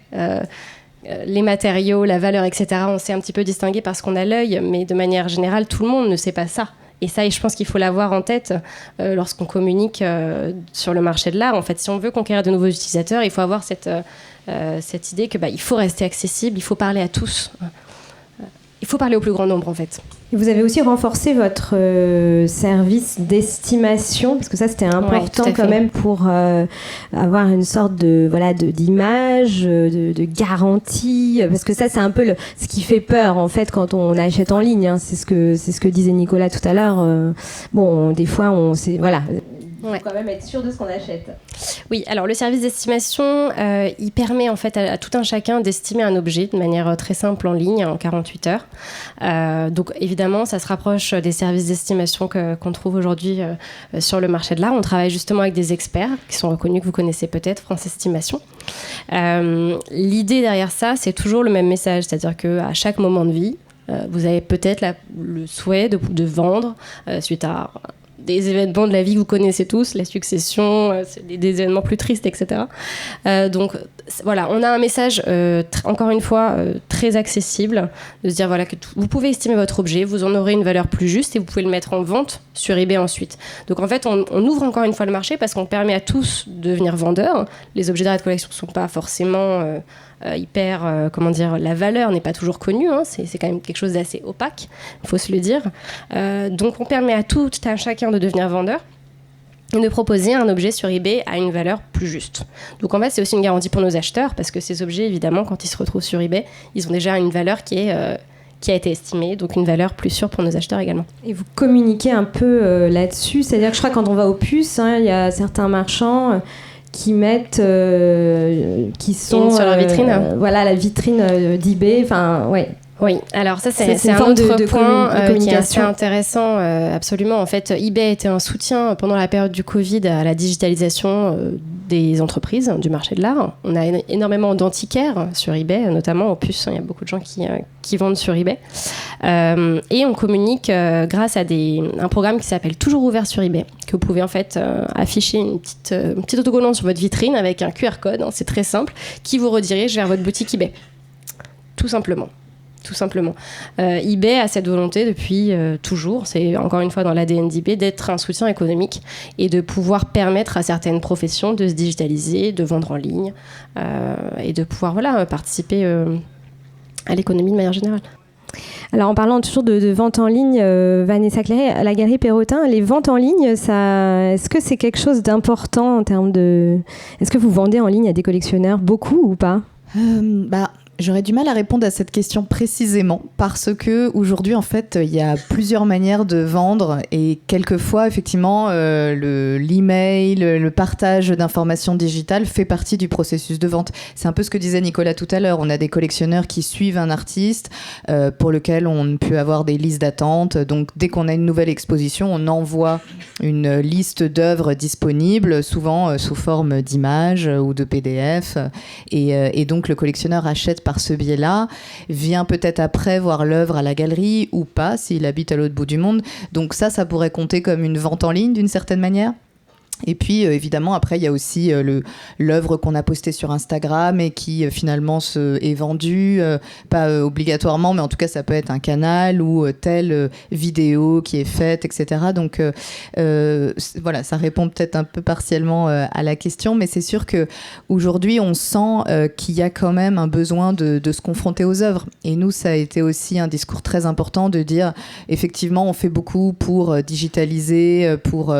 Les matériaux, la valeur, etc. On sait un petit peu distinguer parce qu'on a l'œil, mais de manière générale, tout le monde ne sait pas ça. Et ça, je pense qu'il faut l'avoir en tête lorsqu'on communique sur le marché de l'art. En fait, si on veut conquérir de nouveaux utilisateurs, il faut avoir cette idée que il faut rester accessible, il faut parler à tous. Il faut parler au plus grand nombre, en fait. Et vous avez aussi renforcé votre service d'estimation, parce que ça, c'était important quand même pour avoir une sorte d'image, de garantie, parce que ça, c'est un peu ce qui fait peur, en fait, quand on achète en ligne. Hein. C'est ce que disait Nicolas tout à l'heure. Des fois, il faut quand même être sûr de ce qu'on achète. Oui, alors le service d'estimation, il permet en fait à tout un chacun d'estimer un objet de manière très simple en ligne, en 48 heures. Donc évidemment, ça se rapproche des services d'estimation qu'on trouve aujourd'hui sur le marché de l'art. On travaille justement avec des experts qui sont reconnus, que vous connaissez peut-être, France Estimation. L'idée derrière ça, c'est toujours le même message, c'est-à-dire qu'à chaque moment de vie, vous avez peut-être le souhait de vendre suite à des événements de la vie que vous connaissez tous, la succession, des événements plus tristes, etc. Donc voilà, on a un message, encore une fois, très accessible, de se dire voilà, que vous pouvez estimer votre objet, vous en aurez une valeur plus juste et vous pouvez le mettre en vente sur eBay ensuite. Donc en fait, on ouvre encore une fois le marché parce qu'on permet à tous de devenir vendeurs. Les objets d'art et de collection ne sont pas forcément la valeur n'est pas toujours connue, hein, c'est quand même quelque chose d'assez opaque, il faut se le dire. Donc on permet à chacun de devenir vendeur et de proposer un objet sur eBay à une valeur plus juste. Donc en fait, c'est aussi une garantie pour nos acheteurs, parce que ces objets, évidemment, quand ils se retrouvent sur eBay, ils ont déjà une valeur qui a été estimée, donc une valeur plus sûre pour nos acheteurs également. Et vous communiquez un peu là-dessus, c'est-à-dire que je crois que quand on va aux puces, il y a certains marchands qui mettent, qui sont sur leur vitrine. Voilà, la vitrine d'eBay, enfin, ouais. Oui, alors ça c'est un autre point qui est assez intéressant, absolument. En fait, eBay a été un soutien pendant la période du Covid à la digitalisation des entreprises, du marché de l'art. On a énormément d'antiquaires sur eBay, notamment aux puces. Il y a beaucoup de gens qui vendent sur eBay. Et on communique grâce à un programme qui s'appelle Toujours ouvert sur eBay, que vous pouvez en fait afficher une petite autocollant sur votre vitrine avec un QR code, hein, c'est très simple, qui vous redirige vers votre boutique eBay. Tout simplement. eBay a cette volonté depuis toujours, c'est encore une fois dans l'ADN d'eBay, d'être un soutien économique et de pouvoir permettre à certaines professions de se digitaliser, de vendre en ligne et de pouvoir participer à l'économie de manière générale. Alors en parlant toujours de vente en ligne, Vanessa Clairet, à la Galerie Perrotin, les ventes en ligne, est-ce que c'est quelque chose d'important en termes de... Est-ce que vous vendez en ligne à des collectionneurs beaucoup ou pas ? J'aurais du mal à répondre à cette question précisément parce que aujourd'hui, en fait, il y a plusieurs manières de vendre et quelquefois, effectivement, l'email, le partage d'informations digitales fait partie du processus de vente. C'est un peu ce que disait Nicolas tout à l'heure. On a des collectionneurs qui suivent un artiste pour lequel on peut avoir des listes d'attente. Donc, dès qu'on a une nouvelle exposition, on envoie une liste d'œuvres disponibles, souvent sous forme d'images ou de PDF. Et donc, le collectionneur achète par ce biais-là, vient peut-être après voir l'œuvre à la galerie ou pas, s'il habite à l'autre bout du monde. Donc ça pourrait compter comme une vente en ligne d'une certaine manière. Et puis évidemment après il y a aussi l'œuvre qu'on a postée sur Instagram et qui finalement est vendue, pas obligatoirement, mais en tout cas ça peut être un canal ou telle vidéo qui est faite, etc. Donc voilà, ça répond peut-être un peu partiellement à la question, mais c'est sûr qu'aujourd'hui on sent qu'il y a quand même un besoin de se confronter aux œuvres. Et nous ça a été aussi un discours très important de dire effectivement on fait beaucoup pour digitaliser, pour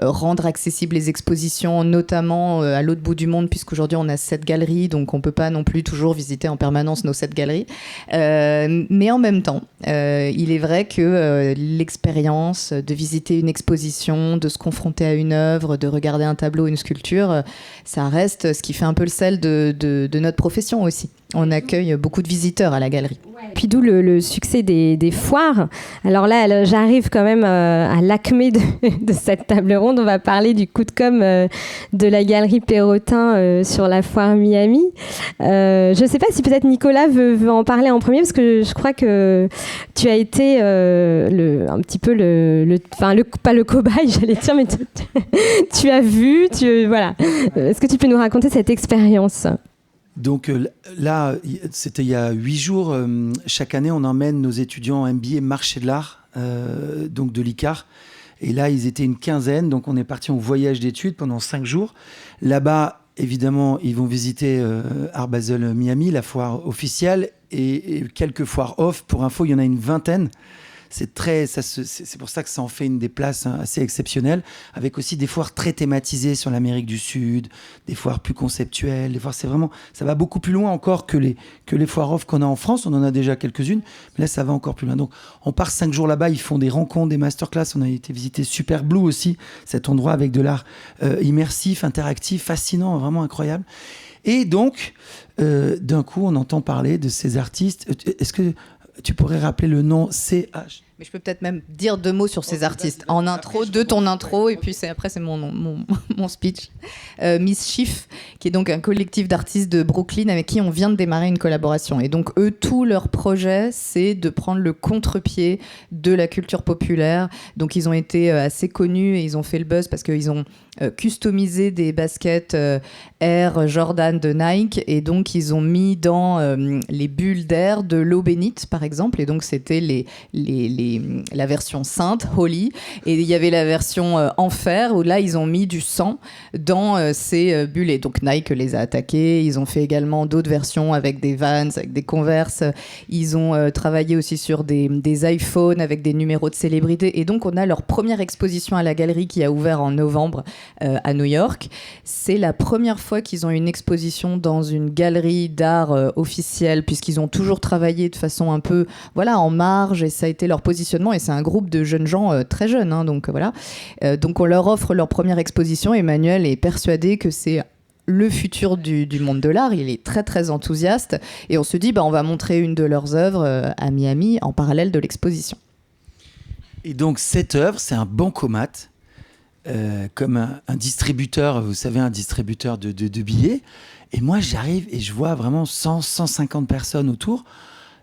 rendre accessible les expositions, notamment à l'autre bout du monde, puisqu'aujourd'hui on a 7 galeries, donc on ne peut pas non plus toujours visiter en permanence nos 7 galeries. Mais en même temps, il est vrai que l'expérience de visiter une exposition, de se confronter à une œuvre, de regarder un tableau, une sculpture, ça reste ce qui fait un peu le sel de notre profession aussi. On accueille beaucoup de visiteurs à la galerie. Puis d'où le succès des foires. Alors là, j'arrive quand même à l'acmé de cette table ronde. On va parler du coup de com' de la Galerie Perrotin sur la foire Miami. Je ne sais pas si peut-être Nicolas veut en parler en premier, parce que je crois que tu as été un petit peu pas le cobaye, j'allais dire, mais tu as vu, voilà. Est-ce que tu peux nous raconter cette expérience ? Donc là, c'était il y a 8 jours. Chaque année, on emmène nos étudiants en MBA marché de l'art, donc de l'ICAR. Et là, ils étaient une quinzaine. Donc on est parti en voyage d'études pendant 5 jours. Là-bas, évidemment, ils vont visiter Art Basel Miami, la foire officielle, et quelques foires off. Pour info, il y en a une vingtaine. C'est pour ça que ça en fait une des places assez exceptionnelles, avec aussi des foires très thématisées sur l'Amérique du Sud, des foires plus conceptuelles. Des foires, ça va beaucoup plus loin encore que les foires off qu'on a en France. On en a déjà quelques-unes, mais là, ça va encore plus loin. Donc, on part 5 jours là-bas. Ils font des rencontres, des masterclass. On a été visiter Super Blue aussi, cet endroit avec de l'art immersif, interactif, fascinant, vraiment incroyable. Et donc, d'un coup, on entend parler de ces artistes. Est-ce que tu pourrais rappeler le nom? Mais je peux peut-être même dire 2 mots sur ces artistes en intro, de ton intro, et puis après c'est mon speech. Mischief, qui est donc un collectif d'artistes de Brooklyn avec qui on vient de démarrer une collaboration. Et donc eux, tout leur projet, c'est de prendre le contre-pied de la culture populaire. Donc ils ont été assez connus et ils ont fait le buzz parce qu'ils ont customisé des baskets Air Jordan de Nike, et donc ils ont mis dans les bulles d'air de l'eau bénite par exemple, et donc c'était la version sainte, holy, et il y avait la version enfer où là ils ont mis du sang dans ces bulles, et donc Nike les a attaqués. Ils ont fait également d'autres versions avec des Vans, avec des Converse. Ils ont travaillé aussi sur des iPhones avec des numéros de célébrités, et donc on a leur première exposition à la galerie qui a ouvert en novembre à New York. C'est la première fois qu'ils ont une exposition dans une galerie d'art officielle, puisqu'ils ont toujours travaillé de façon un peu en marge, et ça a été leur positionnement, et c'est un groupe de jeunes gens très jeunes, hein, donc voilà. Donc on leur offre leur première exposition. Emmanuel est persuadé que c'est le futur du monde de l'art. Il est très très enthousiaste, et on se dit on va montrer une de leurs œuvres à Miami en parallèle de l'exposition. Et donc cette œuvre, c'est un bancomat, comme un distributeur, vous savez, un distributeur de billets. Et moi, j'arrive et je vois vraiment 150 personnes autour.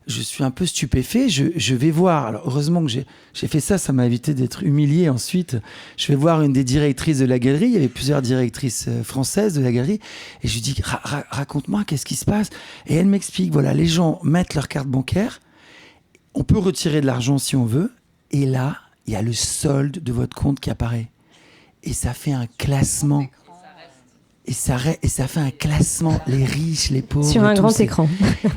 Je suis un peu stupéfait. Je vais voir. Alors, heureusement que j'ai fait ça. Ça m'a évité d'être humilié ensuite. Je vais voir une des directrices de la galerie. Il y avait plusieurs directrices françaises de la galerie. Et je lui dis, raconte-moi, qu'est-ce qui se passe? Et elle m'explique, voilà, les gens mettent leur carte bancaire. On peut retirer de l'argent si on veut. Et là, il y a le solde de votre compte qui apparaît. Et ça fait un classement. Et ça fait un classement, les riches, les pauvres. Sur un grand écran.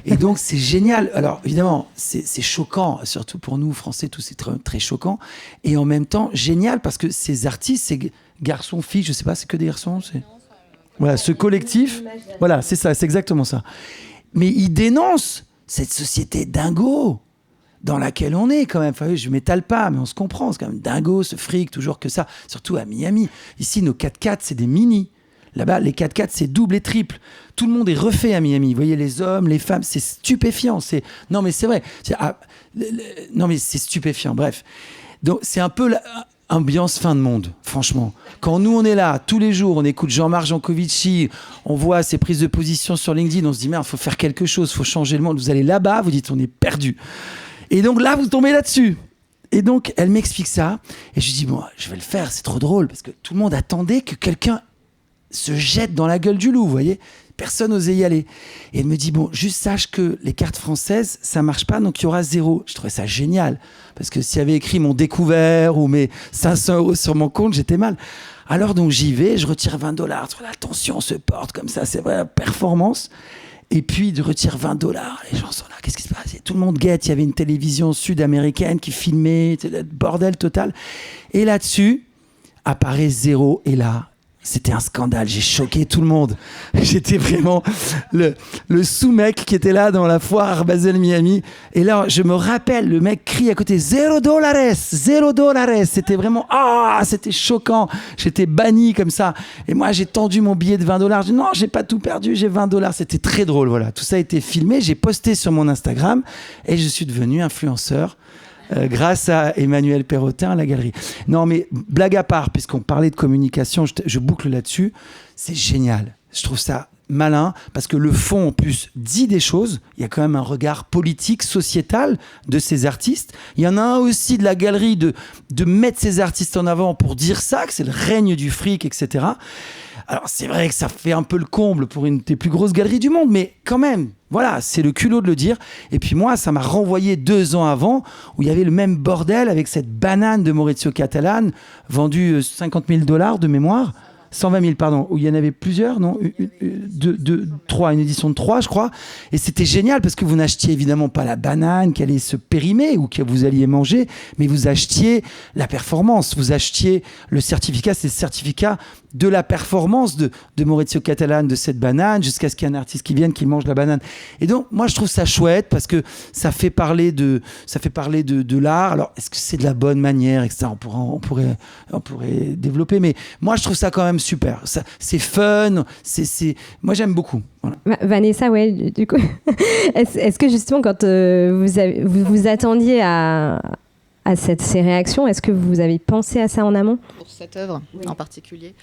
Et donc, c'est génial. Alors, évidemment, c'est choquant, surtout pour nous, Français, tout c'est très, très choquant. Et en même temps, génial, parce que ces artistes, ces garçons, filles, je sais pas, c'est que des garçons. Voilà, ce collectif, voilà, c'est ça, c'est exactement ça. Mais ils dénoncent cette société dingo dans laquelle on est quand même. Enfin, je m'étale pas, mais on se comprend. C'est quand même dingo, ce fric, toujours que ça. Surtout à Miami. Ici, nos 4x4, c'est des mini. Là-bas, les 4x4, c'est double et triple. Tout le monde est refait à Miami. Vous voyez, les hommes, les femmes, c'est stupéfiant. Non, mais c'est vrai. Non, mais c'est stupéfiant. Bref. Donc, c'est un peu l'ambiance fin de monde, franchement. Quand nous, on est là, tous les jours, on écoute Jean-Marc Jancovici, on voit ses prises de position sur LinkedIn, on se dit, merde, il faut faire quelque chose, il faut changer le monde. Vous allez là-bas, vous dites, on est perdu. Et donc là, vous tombez là-dessus. Et donc, elle m'explique ça. Et je lui dis, bon, je vais le faire, c'est trop drôle, parce que tout le monde attendait que quelqu'un se jette dans la gueule du loup, vous voyez. Personne n'osait y aller. Et elle me dit, bon, juste sache que les cartes françaises, ça marche pas, donc il y aura 0. Je trouvais ça génial, parce que s'il y avait écrit mon découvert ou mes 500 € sur mon compte, j'étais mal. Alors donc j'y vais, je retire $20. La tension se porte comme ça, c'est vrai, performance. Et puis, je retire $20. Les gens sont là, qu'est-ce qui se passe? Et tout le monde guette. Il y avait une télévision sud-américaine qui filmait, bordel total. Et là-dessus, apparaît 0. Et là, c'était un scandale. J'ai choqué tout le monde. J'étais vraiment le sous-mec qui était là dans la foire Basel Miami. Et là, je me rappelle, le mec crie à côté, $0, $0. C'était vraiment, c'était choquant. J'étais banni comme ça. Et moi, j'ai tendu mon billet de $20. Je dis, non, j'ai pas tout perdu, j'ai $20. C'était très drôle, voilà. Tout ça a été filmé. J'ai posté sur mon Instagram et je suis devenu influenceur. Grâce à Emmanuel Perrotin à la galerie. Non, mais blague à part, puisqu'on parlait de communication, je boucle là-dessus, c'est génial. Je trouve ça malin, parce que le fond, en plus, dit des choses. Il y a quand même un regard politique, sociétal de ces artistes. Il y en a un aussi de la galerie de mettre ces artistes en avant pour dire ça, que c'est le règne du fric, etc. Alors, c'est vrai que ça fait un peu le comble pour une des plus grosses galeries du monde, mais quand même, voilà, c'est le culot de le dire. Et puis moi, ça m'a renvoyé 2 ans avant, où il y avait le même bordel avec cette banane de Maurizio Cattelan, vendue $50 000 de mémoire. 120 000, pardon, où il y en avait plusieurs, non, une édition de 3, je crois. Et c'était génial parce que vous n'achetiez évidemment pas la banane qui allait se périmer ou que vous alliez manger, mais vous achetiez la performance, vous achetiez le certificat, c'est le certificat de la performance de Maurizio Cattelan, de cette banane, jusqu'à ce qu'il y ait un artiste qui vienne, qui mange la banane. Et donc, moi, je trouve ça chouette parce que ça fait parler de l'art. Alors, est-ce que c'est de la bonne manière, etc. On pourrait développer, mais moi, je trouve ça quand même super. Ça, c'est fun, moi, j'aime beaucoup. Voilà. Vanessa, ouais, du coup, est-ce que justement, quand vous attendiez à ces réactions. Est-ce que vous avez pensé à ça en amont ? Pour cette œuvre en particulier,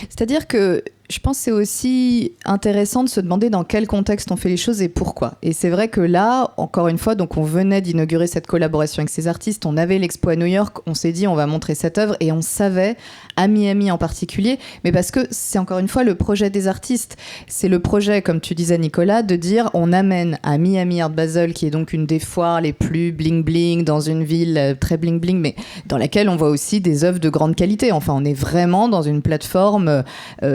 c'est-à-dire que je pense que c'est aussi intéressant de se demander dans quel contexte on fait les choses et pourquoi. Et c'est vrai que là, encore une fois, donc on venait d'inaugurer cette collaboration avec ces artistes, on avait l'expo à New York, on s'est dit on va montrer cette œuvre et on savait, à Miami en particulier, mais parce que c'est encore une fois le projet des artistes. C'est le projet, comme tu disais Nicolas, de dire on amène à Miami Art Basel, qui est donc une des foires les plus bling-bling dans une ville très bling-bling, mais dans laquelle on voit aussi des œuvres de grande qualité. Enfin, on est vraiment dans une plateforme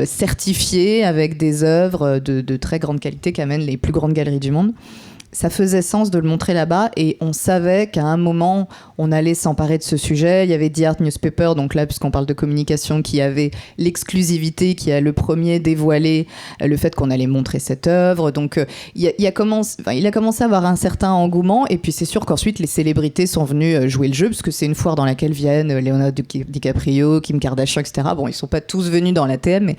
certifiée avec des œuvres de très grande qualité qu'amènent les plus grandes galeries du monde. Ça faisait sens de le montrer là-bas et on savait qu'à un moment, on allait s'emparer de ce sujet. Il y avait The Art Newspaper, donc là, puisqu'on parle de communication, qui avait l'exclusivité, qui a le premier dévoilé le fait qu'on allait montrer cette œuvre. Donc, il a commencé à avoir un certain engouement. Et puis, c'est sûr qu'ensuite, les célébrités sont venues jouer le jeu, parce que c'est une foire dans laquelle viennent Leonardo DiCaprio, Kim Kardashian, etc. Bon, ils ne sont pas tous venus dans la TM, mais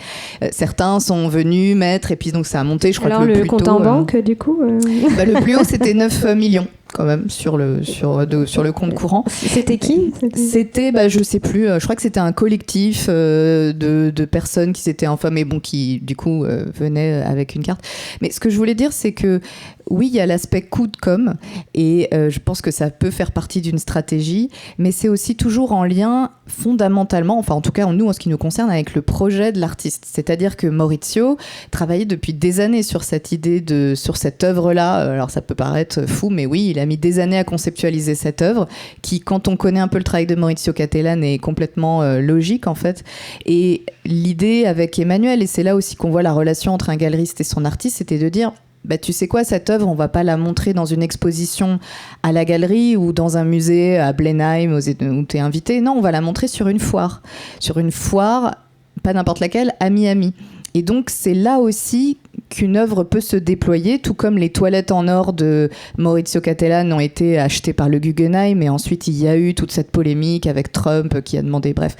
certains sont venus mettre. Et puis, donc, ça a monté. Je crois alors, que le compte en banque, du coup le plus haut, c'était 9 millions. Quand même sur le compte courant. C'était qui ? C'était je sais plus, je crois que c'était un collectif de personnes qui s'étaient mais bon, qui du coup venaient avec une carte. Mais ce que je voulais dire, c'est que oui, il y a l'aspect coup de com et je pense que ça peut faire partie d'une stratégie, mais c'est aussi toujours en lien fondamentalement, enfin en tout cas nous en ce qui nous concerne, avec le projet de l'artiste. C'est-à-dire que Maurizio travaillait depuis des années sur cette idée sur cette œuvre-là. Alors ça peut paraître fou, mais oui, il a mis des années à conceptualiser cette œuvre qui, quand on connaît un peu le travail de Maurizio Cattelan, est complètement logique en fait. Et l'idée avec Emmanuel, et c'est là aussi qu'on voit la relation entre un galeriste et son artiste, c'était de dire tu sais quoi, cette œuvre, on va pas la montrer dans une exposition à la galerie ou dans un musée à Blenheim où t'es invité. Non, on va la montrer sur une foire. Sur une foire, pas n'importe laquelle, à Miami. Et donc, c'est là aussi qu'une œuvre peut se déployer, tout comme les toilettes en or de Maurizio Cattelan ont été achetées par le Guggenheim, et ensuite il y a eu toute cette polémique avec Trump qui a demandé, bref.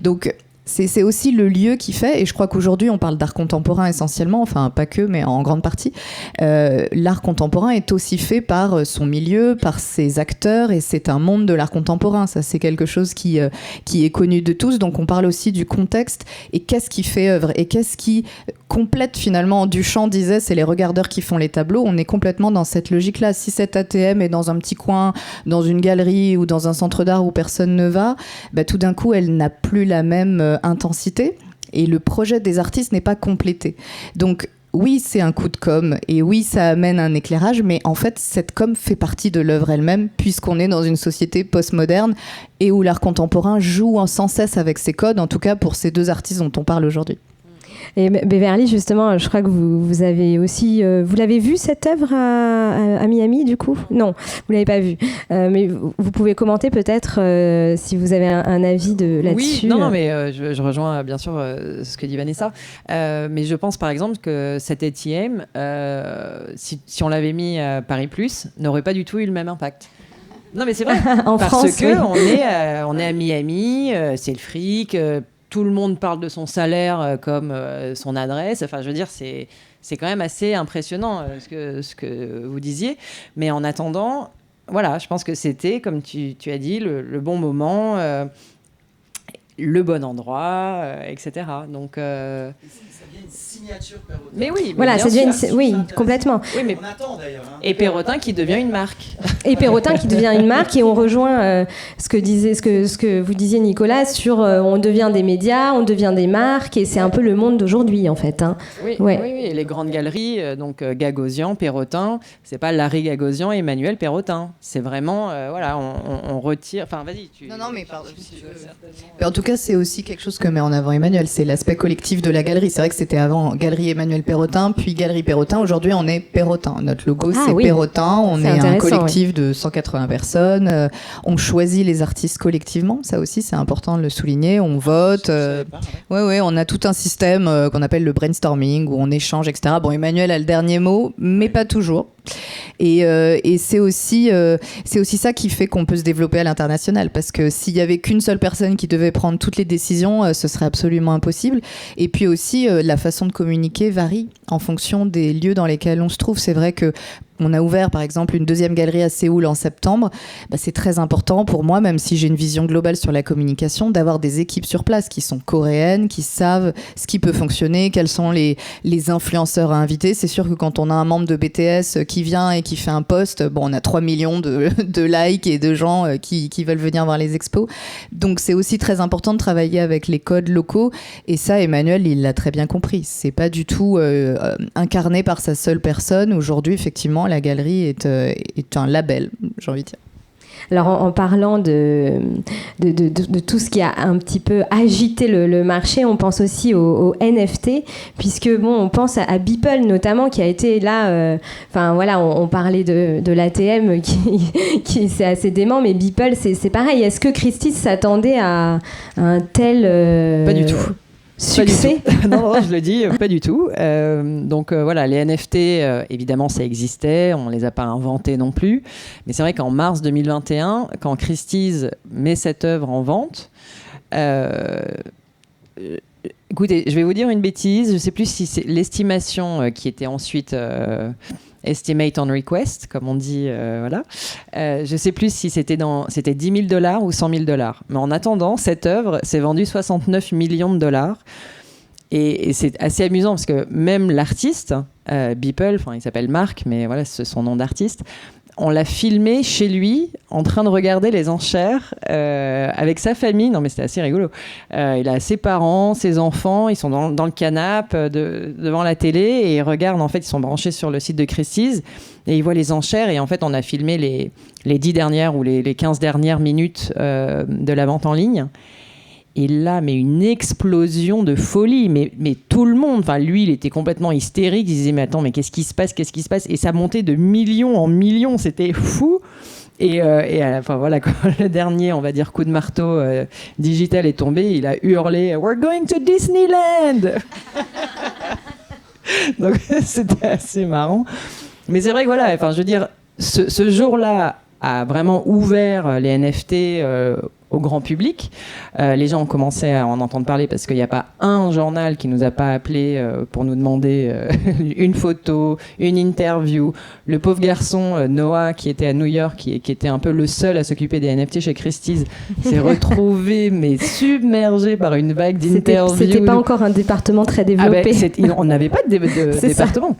Donc, c'est aussi le lieu qui fait, et je crois qu'aujourd'hui on parle d'art contemporain essentiellement, enfin pas que, mais en grande partie. L'art contemporain est aussi fait par son milieu, par ses acteurs, et c'est un monde de l'art contemporain. Ça, c'est quelque chose qui est connu de tous. Donc on parle aussi du contexte et qu'est-ce qui fait œuvre et qu'est-ce qui complète finalement. Duchamp disait c'est les regardeurs qui font les tableaux. On est complètement dans cette logique-là. Si cette ATM est dans un petit coin, dans une galerie ou dans un centre d'art où personne ne va, tout d'un coup elle n'a plus la même intensité et le projet des artistes n'est pas complété. Donc oui, c'est un coup de com et oui, ça amène un éclairage, mais en fait, cette com fait partie de l'œuvre elle-même puisqu'on est dans une société postmoderne et où l'art contemporain joue sans cesse avec ses codes, en tout cas pour ces deux artistes dont on parle aujourd'hui. Et Beverly, justement, je crois que vous avez aussi... vous l'avez vue, cette œuvre, à Miami, du coup ? Non, vous ne l'avez pas vue. Mais vous pouvez commenter peut-être si vous avez un avis là-dessus. Oui, non, mais je rejoins bien sûr ce que dit Vanessa. Mais je pense, par exemple, que cet ATM, si on l'avait mis à Paris Plus, n'aurait pas du tout eu le même impact. Non, mais c'est vrai. En parce France, que oui. on est à Miami, c'est le fric... tout le monde parle de son salaire comme son adresse. Enfin, je veux dire, c'est quand même assez impressionnant ce que vous disiez. Mais en attendant, voilà, je pense que c'était, comme tu as dit, le bon moment, le bon endroit, etc. Donc, ça devient une signature Perrotin. Mais oui, mais voilà, bien ça devient sûr. oui, complètement. Oui, mais on attend d'ailleurs. Hein. Et Perrotin qui devient une marque. Et Perrotin qui devient une marque, et on rejoint ce que vous disiez, Nicolas, sur on devient des médias, on devient des marques, et c'est un peu le monde d'aujourd'hui en fait. Hein. Oui, ouais. oui, et les grandes galeries, donc Gagosian, Perrotin, c'est pas Larry Gagosian et Emmanuel Perrotin. C'est vraiment, voilà, on retire. Enfin, vas-y. Non, mais pardon. En tout cas, c'est aussi quelque chose que met en avant Emmanuel, c'est l'aspect collectif de la galerie. C'est vrai que c'était avant Galerie Emmanuel Perrotin, puis Galerie Perrotin. Aujourd'hui, on est Perrotin. Notre logo, c'est oui. Perrotin. On est un collectif de 180 personnes. On choisit les artistes collectivement. Ça aussi, c'est important de le souligner. On vote. Ouais, on a tout un système qu'on appelle le brainstorming, où on échange, etc. Bon, Emmanuel a le dernier mot, mais pas toujours. Et c'est aussi ça qui fait qu'on peut se développer à l'international, parce que s'il y avait qu'une seule personne qui devait prendre toutes les décisions, ce serait absolument impossible. Et puis aussi la façon de communiquer varie en fonction des lieux dans lesquels on se trouve. C'est vrai que on a ouvert par exemple une deuxième galerie à Séoul en septembre, c'est très important pour moi, même si j'ai une vision globale sur la communication, d'avoir des équipes sur place qui sont coréennes, qui savent ce qui peut fonctionner, quels sont les influenceurs à inviter. C'est sûr que quand on a un membre de BTS qui vient et qui fait un post, on a 3 millions de likes et de gens qui veulent venir voir les expos. Donc c'est aussi très important de travailler avec les codes locaux, et ça Emmanuel il l'a très bien compris. C'est pas du tout incarné par sa seule personne. Aujourd'hui effectivement la galerie est un label, j'ai envie de dire. Alors en parlant de tout ce qui a un petit peu agité le marché, on pense aussi au NFT, puisque on pense à Beeple notamment, qui a été là, on parlait de l'ATM qui c'est assez dément, mais Beeple c'est pareil. Est-ce que Christie's s'attendait à un tel Pas du tout. Succès? Non, je le dis, pas du tout. Donc voilà, les NFT, évidemment, ça existait, on les a pas inventés non plus. Mais c'est vrai qu'en mars 2021, quand Christie's met cette œuvre en vente, écoutez, je vais vous dire une bêtise, je sais plus si c'est l'estimation qui était ensuite... estimate on request, comme on dit, voilà. Je sais plus si c'était 10 000 $ ou 100 000 $. Mais en attendant, cette œuvre s'est vendue 69 millions de $. Et c'est assez amusant parce que même l'artiste, Beeple, il s'appelle Marc, mais voilà, c'est son nom d'artiste, on l'a filmé chez lui en train de regarder les enchères avec sa famille. Non mais c'était assez rigolo. Il a ses parents, ses enfants, ils sont dans le canapé devant la télé et ils regardent, en fait ils sont branchés sur le site de Christie's et ils voient les enchères et en fait on a filmé les 10 dernières ou les 15 dernières minutes de la vente en ligne. Et là, mais une explosion de folie. Mais tout le monde, lui, il était complètement hystérique. Il disait, mais attends, mais qu'est-ce qui se passe? Et ça montait de millions en millions. C'était fou. Et à la fin, voilà, quand le dernier, on va dire, coup de marteau digital est tombé, il a hurlé « We're going to Disneyland !» Donc, c'était assez marrant. Mais c'est vrai que voilà, je veux dire, ce jour-là a vraiment ouvert les NFT au grand public. Les gens ont commencé à en entendre parler parce qu'il n'y a pas un journal qui nous a pas appelé pour nous demander une photo, une interview. Le pauvre garçon Noah qui était à New York, qui était un peu le seul à s'occuper des NFT chez Christie's, s'est retrouvé mais submergé par une vague d'interviews. C'était pas encore un département très développé. On n'avait pas de département.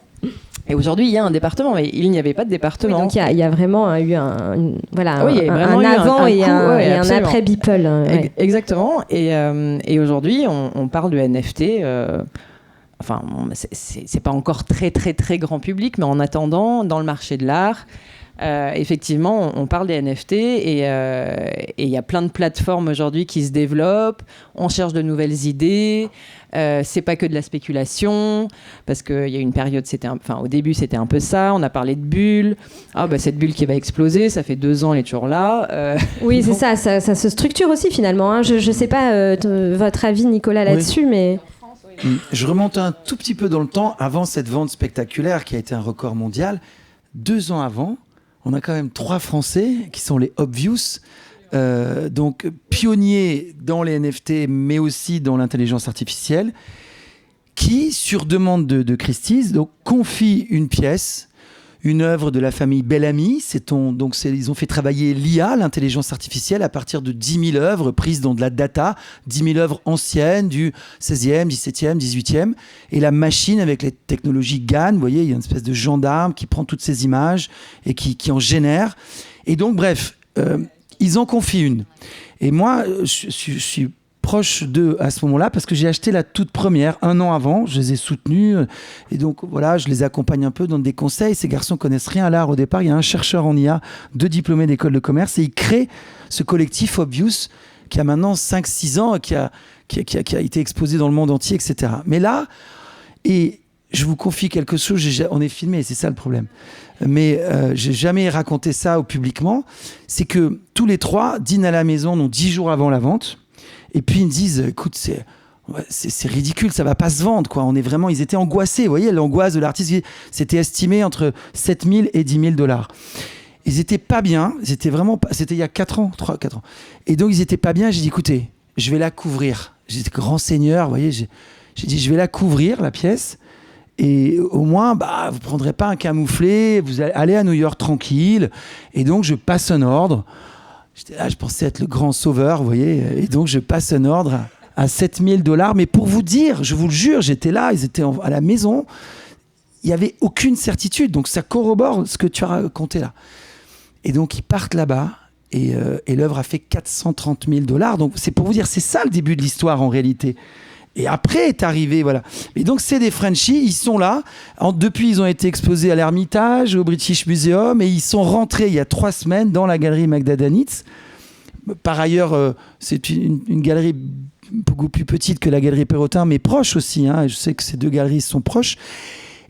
Et aujourd'hui, il y a un département, mais il n'y avait pas de département. Oui, donc il y a vraiment eu un avant et un après Beeple. Ouais. Exactement. Et aujourd'hui, on parle de NFT. C'est pas encore très, très, très grand public, mais en attendant, dans le marché de l'art, effectivement, on parle des NFT et il y a plein de plateformes aujourd'hui qui se développent. On cherche de nouvelles idées. C'est pas que de la spéculation, parce qu'il y a une période, au début c'était un peu ça. On a parlé de bulle. Cette bulle qui va exploser, ça fait 2 ans, elle est toujours là. Oui, c'est ça se structure aussi finalement. Hein. Je sais pas votre avis, Nicolas, là-dessus, mais. Je remonte un tout petit peu dans le temps, avant cette vente spectaculaire qui a été un record mondial. 2 ans avant, on a quand même 3 Français qui sont les Obvious, donc pionniers dans les NFT, mais aussi dans l'intelligence artificielle, qui, sur demande de Christie's, donc, confient une pièce, une œuvre de la famille Bellamy. Ils ont fait travailler l'IA, l'intelligence artificielle, à partir de 10 000 œuvres prises dans de la data, 10 000 œuvres anciennes du 16e, 17e, 18e. Et la machine, avec les technologies GAN, vous voyez, il y a une espèce de gendarme qui prend toutes ces images et qui en génère. Et donc, bref, ils en confient une. Et moi, je suis proche d'eux à ce moment-là parce que j'ai acheté la toute première 1 an avant, je les ai soutenus et donc voilà, je les accompagne un peu dans des conseils. Ces garçons connaissent rien à l'art au départ. Il y a un chercheur en IA, 2 diplômés d'école de commerce, et il crée ce collectif Obvious qui a maintenant 5-6 ans, qui a été exposé dans le monde entier, etc. Mais là, et je vous confie quelque chose, on est filmé, c'est ça le problème. Mais j'ai jamais raconté ça publiquement. C'est que tous les 3 dînent à la maison, donc 10 jours avant la vente. Et puis ils me disent, écoute, c'est ridicule, ça va pas se vendre, quoi. Ils étaient angoissés, vous voyez, l'angoisse de l'artiste, c'était estimé entre 7 000 et 10 000 $. Ils étaient pas bien, c'était il y a 4 ans. Et donc ils étaient pas bien, j'ai dit, écoutez, je vais la couvrir. J'étais grand seigneur, vous voyez, j'ai dit, je vais la couvrir, la pièce, Et au moins, vous prendrez pas un camouflé, vous allez à New York tranquille. Et donc, je passe un ordre. J'étais là, je pensais être le grand sauveur, vous voyez. Et donc, je passe un ordre à $7,000. Mais pour vous dire, je vous le jure, j'étais là, ils étaient à la maison. Il n'y avait aucune certitude. Donc, ça corrobore ce que tu as raconté là. Et donc, ils partent là-bas. Et l'œuvre a fait $430,000. Donc, c'est pour vous dire, c'est ça le début de l'histoire en réalité. Et après est arrivé, voilà. Et donc, c'est des Frenchies, ils sont là. Depuis, ils ont été exposés à l'Ermitage, au British Museum, et ils sont rentrés il y a 3 semaines dans la galerie Magda Danitz. Par ailleurs, c'est une galerie beaucoup plus petite que la galerie Perrotin, mais proche aussi. Hein. Je sais que ces 2 galeries sont proches.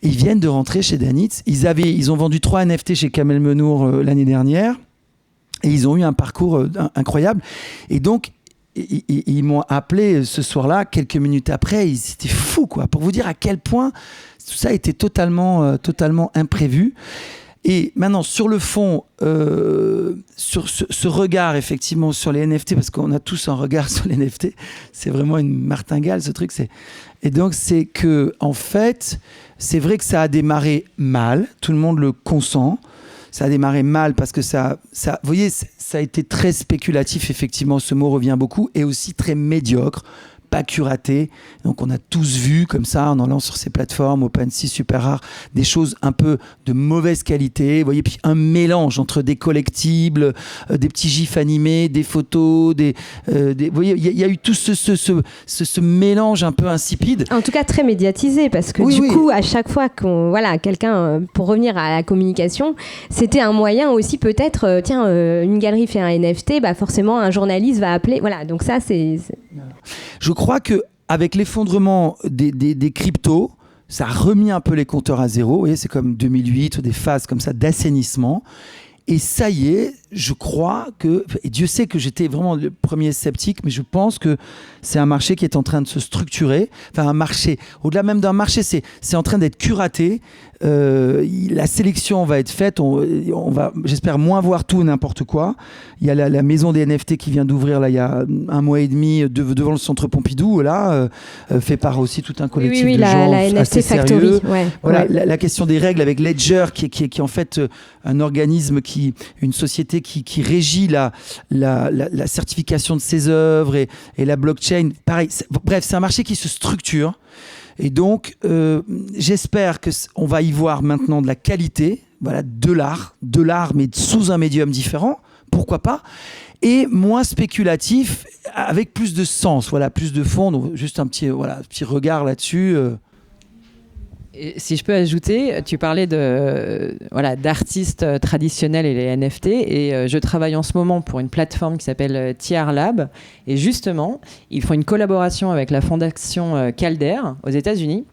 Et ils viennent de rentrer chez Danitz. Ils ont vendu 3 NFT chez Kamel Menour l'année dernière. Et ils ont eu un parcours incroyable. Et donc, ils m'ont appelé ce soir-là, quelques minutes après. C'était fou, quoi, pour vous dire à quel point tout ça était totalement imprévu. Et maintenant, sur le fond, sur ce regard, effectivement, sur les NFT, parce qu'on a tous un regard sur les NFT, c'est vraiment une martingale, ce truc. Et donc, c'est que, en fait, c'est vrai que ça a démarré mal, tout le monde le consent. Ça a démarré mal parce que vous voyez, ça a été très spéculatif, effectivement, ce mot revient beaucoup, et aussi très médiocre, pas curaté. Donc on a tous vu comme ça, en allant sur ces plateformes, OpenSea, Superart, des choses un peu de mauvaise qualité. Vous voyez, puis un mélange entre des collectibles, des petits gifs animés, des photos, vous voyez, il y a eu tout ce mélange un peu insipide. En tout cas, très médiatisé, parce que coup, à chaque fois quelqu'un, pour revenir à la communication, c'était un moyen aussi peut-être, une galerie fait un NFT, forcément un journaliste va appeler. Voilà, donc ça, c'est... Je crois qu'avec l'effondrement des cryptos, ça a remis un peu les compteurs à zéro. Vous voyez, c'est comme 2008, des phases comme ça d'assainissement. Et ça y est, je crois que... Et Dieu sait que j'étais vraiment le premier sceptique, mais je pense que c'est un marché qui est en train de se structurer. Enfin, un marché, au-delà même d'un marché, c'est en train d'être curaté. La sélection va être faite. On va, j'espère, moins voir tout et n'importe quoi. Il y a la maison des NFT qui vient d'ouvrir là, il y a 1 mois et demi devant le centre Pompidou. Là, fait part aussi tout un collectif de gens la NFT assez Factory. sérieux. Ouais, voilà, la question des règles avec Ledger, qui est en fait un organisme, une société qui régit la certification de ses œuvres et la blockchain. Pareil, bref, c'est un marché qui se structure. Et donc, j'espère qu'on va y voir maintenant de la qualité, voilà, de l'art, mais sous un médium différent, pourquoi pas, et moins spéculatif, avec plus de sens, voilà, plus de fond. Donc, juste un petit regard là-dessus. Et si je peux ajouter, tu parlais d'artistes traditionnels et les NFT, et je travaille en ce moment pour une plateforme qui s'appelle TR Lab, et justement, ils font une collaboration avec la fondation Calder aux États-Unis.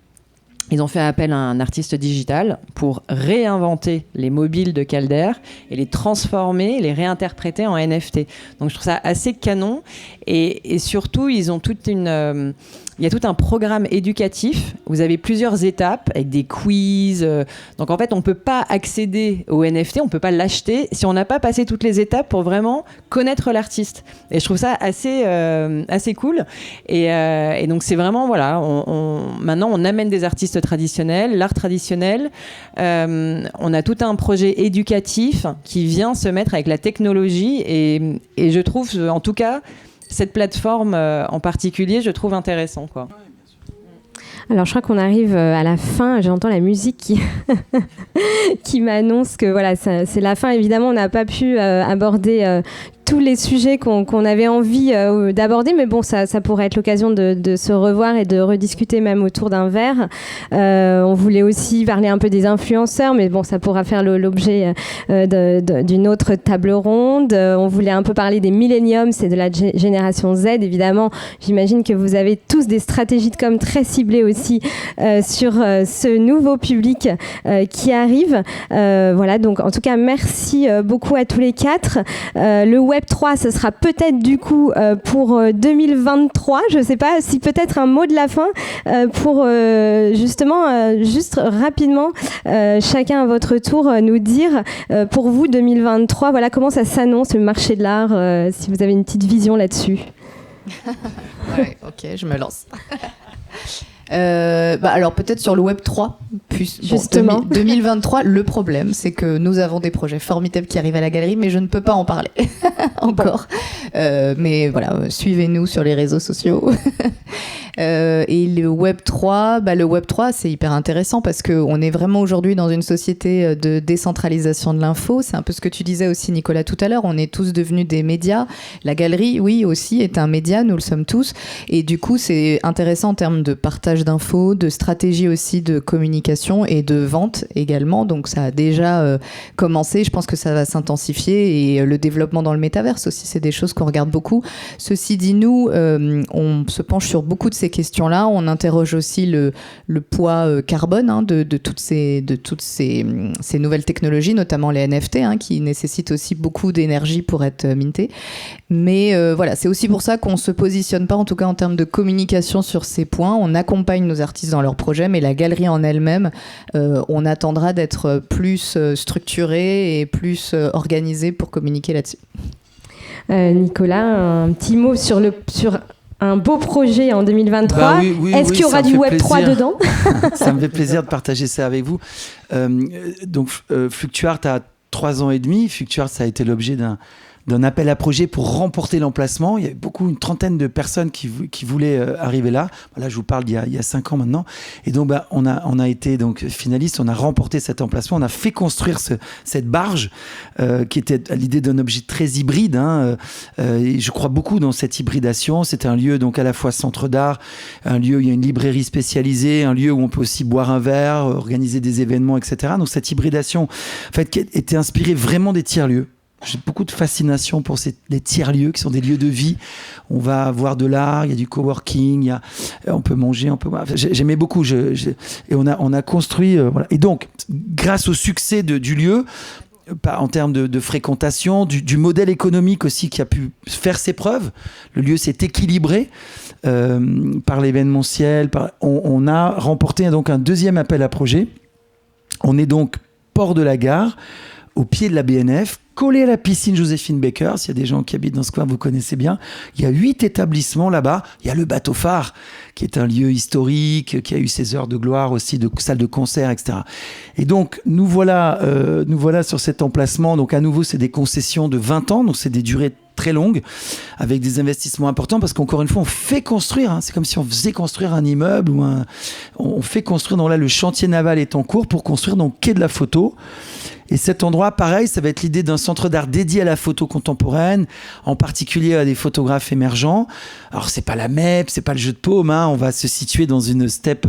Ils ont fait appel à un artiste digital pour réinventer les mobiles de Calder et les transformer, les réinterpréter en NFT. Donc je trouve ça assez canon, et surtout ils ont il y a tout un programme éducatif. Vous avez plusieurs étapes avec des quiz. Donc en fait, on ne peut pas accéder au NFT, on ne peut pas l'acheter si on n'a pas passé toutes les étapes pour vraiment connaître l'artiste. Et je trouve ça assez cool. Et donc c'est vraiment, voilà, maintenant on amène des artistes traditionnels, l'art traditionnel. On a tout un projet éducatif qui vient se mettre avec la technologie. Et je trouve, en tout cas, cette plateforme en particulier, je trouve intéressant, quoi. Alors, je crois qu'on arrive à la fin. J'entends la musique qui m'annonce que voilà, c'est la fin. Évidemment, on n'a pas pu aborder tous les sujets qu'on avait envie d'aborder, mais bon, ça pourrait être l'occasion de se revoir et de rediscuter même autour d'un verre. On voulait aussi parler un peu des influenceurs, mais bon, ça pourra faire l'objet d'une autre table ronde. On voulait un peu parler des milléniums, c'est de la génération Z, évidemment. J'imagine que vous avez tous des stratégies de com très ciblées aussi sur ce nouveau public qui arrive. Voilà, donc en tout cas, merci beaucoup à tous les 4. Le Web3, ce sera peut-être du coup pour 2023. Je ne sais pas si peut-être un mot de la fin pour justement, juste rapidement, chacun à votre tour, nous dire pour vous 2023, voilà comment ça s'annonce le marché de l'art, si vous avez une petite vision là-dessus. Ouais, ok, je me lance. Alors peut-être sur le Web 3, justement. 2023, le problème, c'est que nous avons des projets formidables qui arrivent à la galerie, mais je ne peux pas en parler encore. Mais voilà, suivez-nous sur les réseaux sociaux. Et le Web 3, le Web 3, c'est hyper intéressant parce qu'on est vraiment aujourd'hui dans une société de décentralisation de l'info. C'est un peu ce que tu disais aussi, Nicolas, tout à l'heure. On est tous devenus des médias. La galerie, oui, aussi, est un média. Nous le sommes tous. Et du coup, c'est intéressant en termes de partage d'infos, de stratégie aussi de communication et de vente également. Donc, ça a déjà commencé. Je pense que ça va s'intensifier. Et le développement dans le métaverse aussi, c'est des choses qu'on regarde beaucoup. Ceci dit, nous, on se penche sur beaucoup de ces questions-là. On interroge aussi le poids carbone de toutes ces nouvelles technologies, notamment les NFT, qui nécessitent aussi beaucoup d'énergie pour être mintées. Mais voilà, c'est aussi pour ça qu'on ne se positionne pas, en tout cas en termes de communication sur ces points. On accompagne nos artistes dans leurs projets, mais la galerie en elle-même, on attendra d'être plus structurée et plus organisée pour communiquer là-dessus. Nicolas, un petit mot sur un beau projet en 2023. Est-ce qu'il y aura du Web 3 dedans? Ça me fait plaisir de partager ça avec vous. Donc, Fluctuart a 3 ans et demi. Fluctuart, ça a été l'objet d'un appel à projet pour remporter l'emplacement. Il y avait une trentaine de personnes qui voulaient arriver là. Là, je vous parle d'il y a 5 ans maintenant. Et donc, on a été donc finaliste. On a remporté cet emplacement. On a fait construire cette barge qui était à l'idée d'un objet très hybride. Et je crois beaucoup dans cette hybridation. C'est un lieu donc à la fois centre d'art, un lieu où il y a une librairie spécialisée, un lieu où on peut aussi boire un verre, organiser des événements, etc. Donc cette hybridation, en fait, qui était inspirée vraiment des tiers-lieux. J'ai beaucoup de fascination pour les tiers-lieux qui sont des lieux de vie. On va voir de l'art, il y a du coworking, on peut manger, j'aimais beaucoup. Et on a construit. Voilà. Et donc, grâce au succès du lieu, en termes de fréquentation, du modèle économique aussi qui a pu faire ses preuves, le lieu s'est équilibré par l'événementiel. On a remporté donc un deuxième appel à projet. On est donc port de la gare, au pied de la BNF, collé à la piscine Joséphine Baker. S'il y a des gens qui habitent dans ce coin, vous connaissez bien. Il y a 8 établissements là-bas. Il y a le bateau phare, qui est un lieu historique, qui a eu ses heures de gloire aussi, de salles de concert, etc. Et donc, nous voilà sur cet emplacement. Donc, à nouveau, c'est des concessions de 20 ans. Donc, c'est des durées très longues, avec des investissements importants, parce qu'encore une fois, on fait construire. C'est comme si on faisait construire un immeuble on fait construire. Donc là, le chantier naval est en cours pour construire donc quai de la photo. Et cet endroit, pareil, ça va être l'idée d'un centre d'art dédié à la photo contemporaine, en particulier à des photographes émergents. Alors, c'est pas la MEP, c'est pas le jeu de paume, on va se situer dans une steppe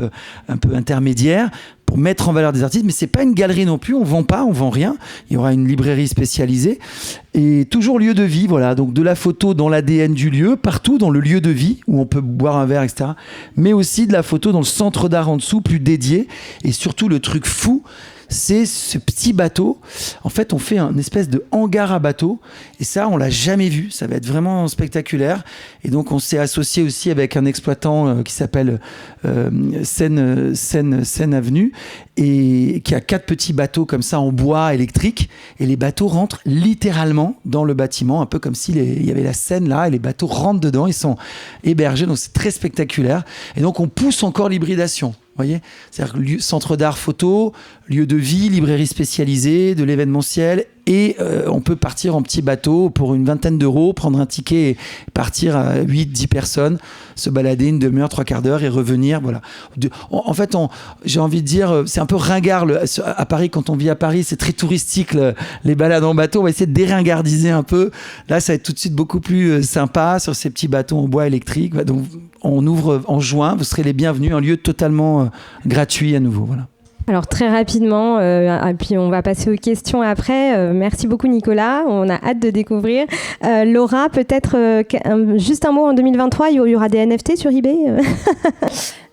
un peu intermédiaire pour mettre en valeur des artistes, mais c'est pas une galerie non plus, on vend rien. Il y aura une librairie spécialisée et toujours lieu de vie, voilà. Donc de la photo dans l'ADN du lieu, partout dans le lieu de vie où on peut boire un verre, etc. Mais aussi de la photo dans le centre d'art en dessous, plus dédié. Et surtout le truc fou, c'est ce petit bateau. En fait, on fait un espèce de hangar à bateau. Et ça, on l'a jamais vu. Ça va être vraiment spectaculaire. Et donc, on s'est associé aussi avec un exploitant qui s'appelle Seine Avenue et qui a 4 petits bateaux comme ça en bois électrique. Et les bateaux rentrent littéralement dans le bâtiment, un peu comme s'il y avait la Seine là et les bateaux rentrent dedans. Ils sont hébergés. Donc, c'est très spectaculaire. Et donc, on pousse encore l'hybridation. Voyez, c'est-à-dire centre d'art photo, lieu de vie, librairie spécialisée, de l'événementiel, et on peut partir en petit bateau pour une vingtaine d'euros, prendre un ticket et partir à 8-10 personnes, se balader une demi-heure, 3/4 d'heure et revenir. Voilà. En fait, j'ai envie de dire, c'est un peu ringard à Paris. Quand on vit à Paris, c'est très touristique les balades en bateau. On va essayer de déringardiser un peu. Là, ça va être tout de suite beaucoup plus sympa sur ces petits bateaux en bois électrique. Donc, on ouvre en juin. Vous serez les bienvenus. Un lieu totalement gratuit à nouveau. Voilà. Alors très rapidement, et puis on va passer aux questions après. Merci beaucoup Nicolas, on a hâte de découvrir. Laura, peut-être juste un mot en 2023, il y aura des NFT sur eBay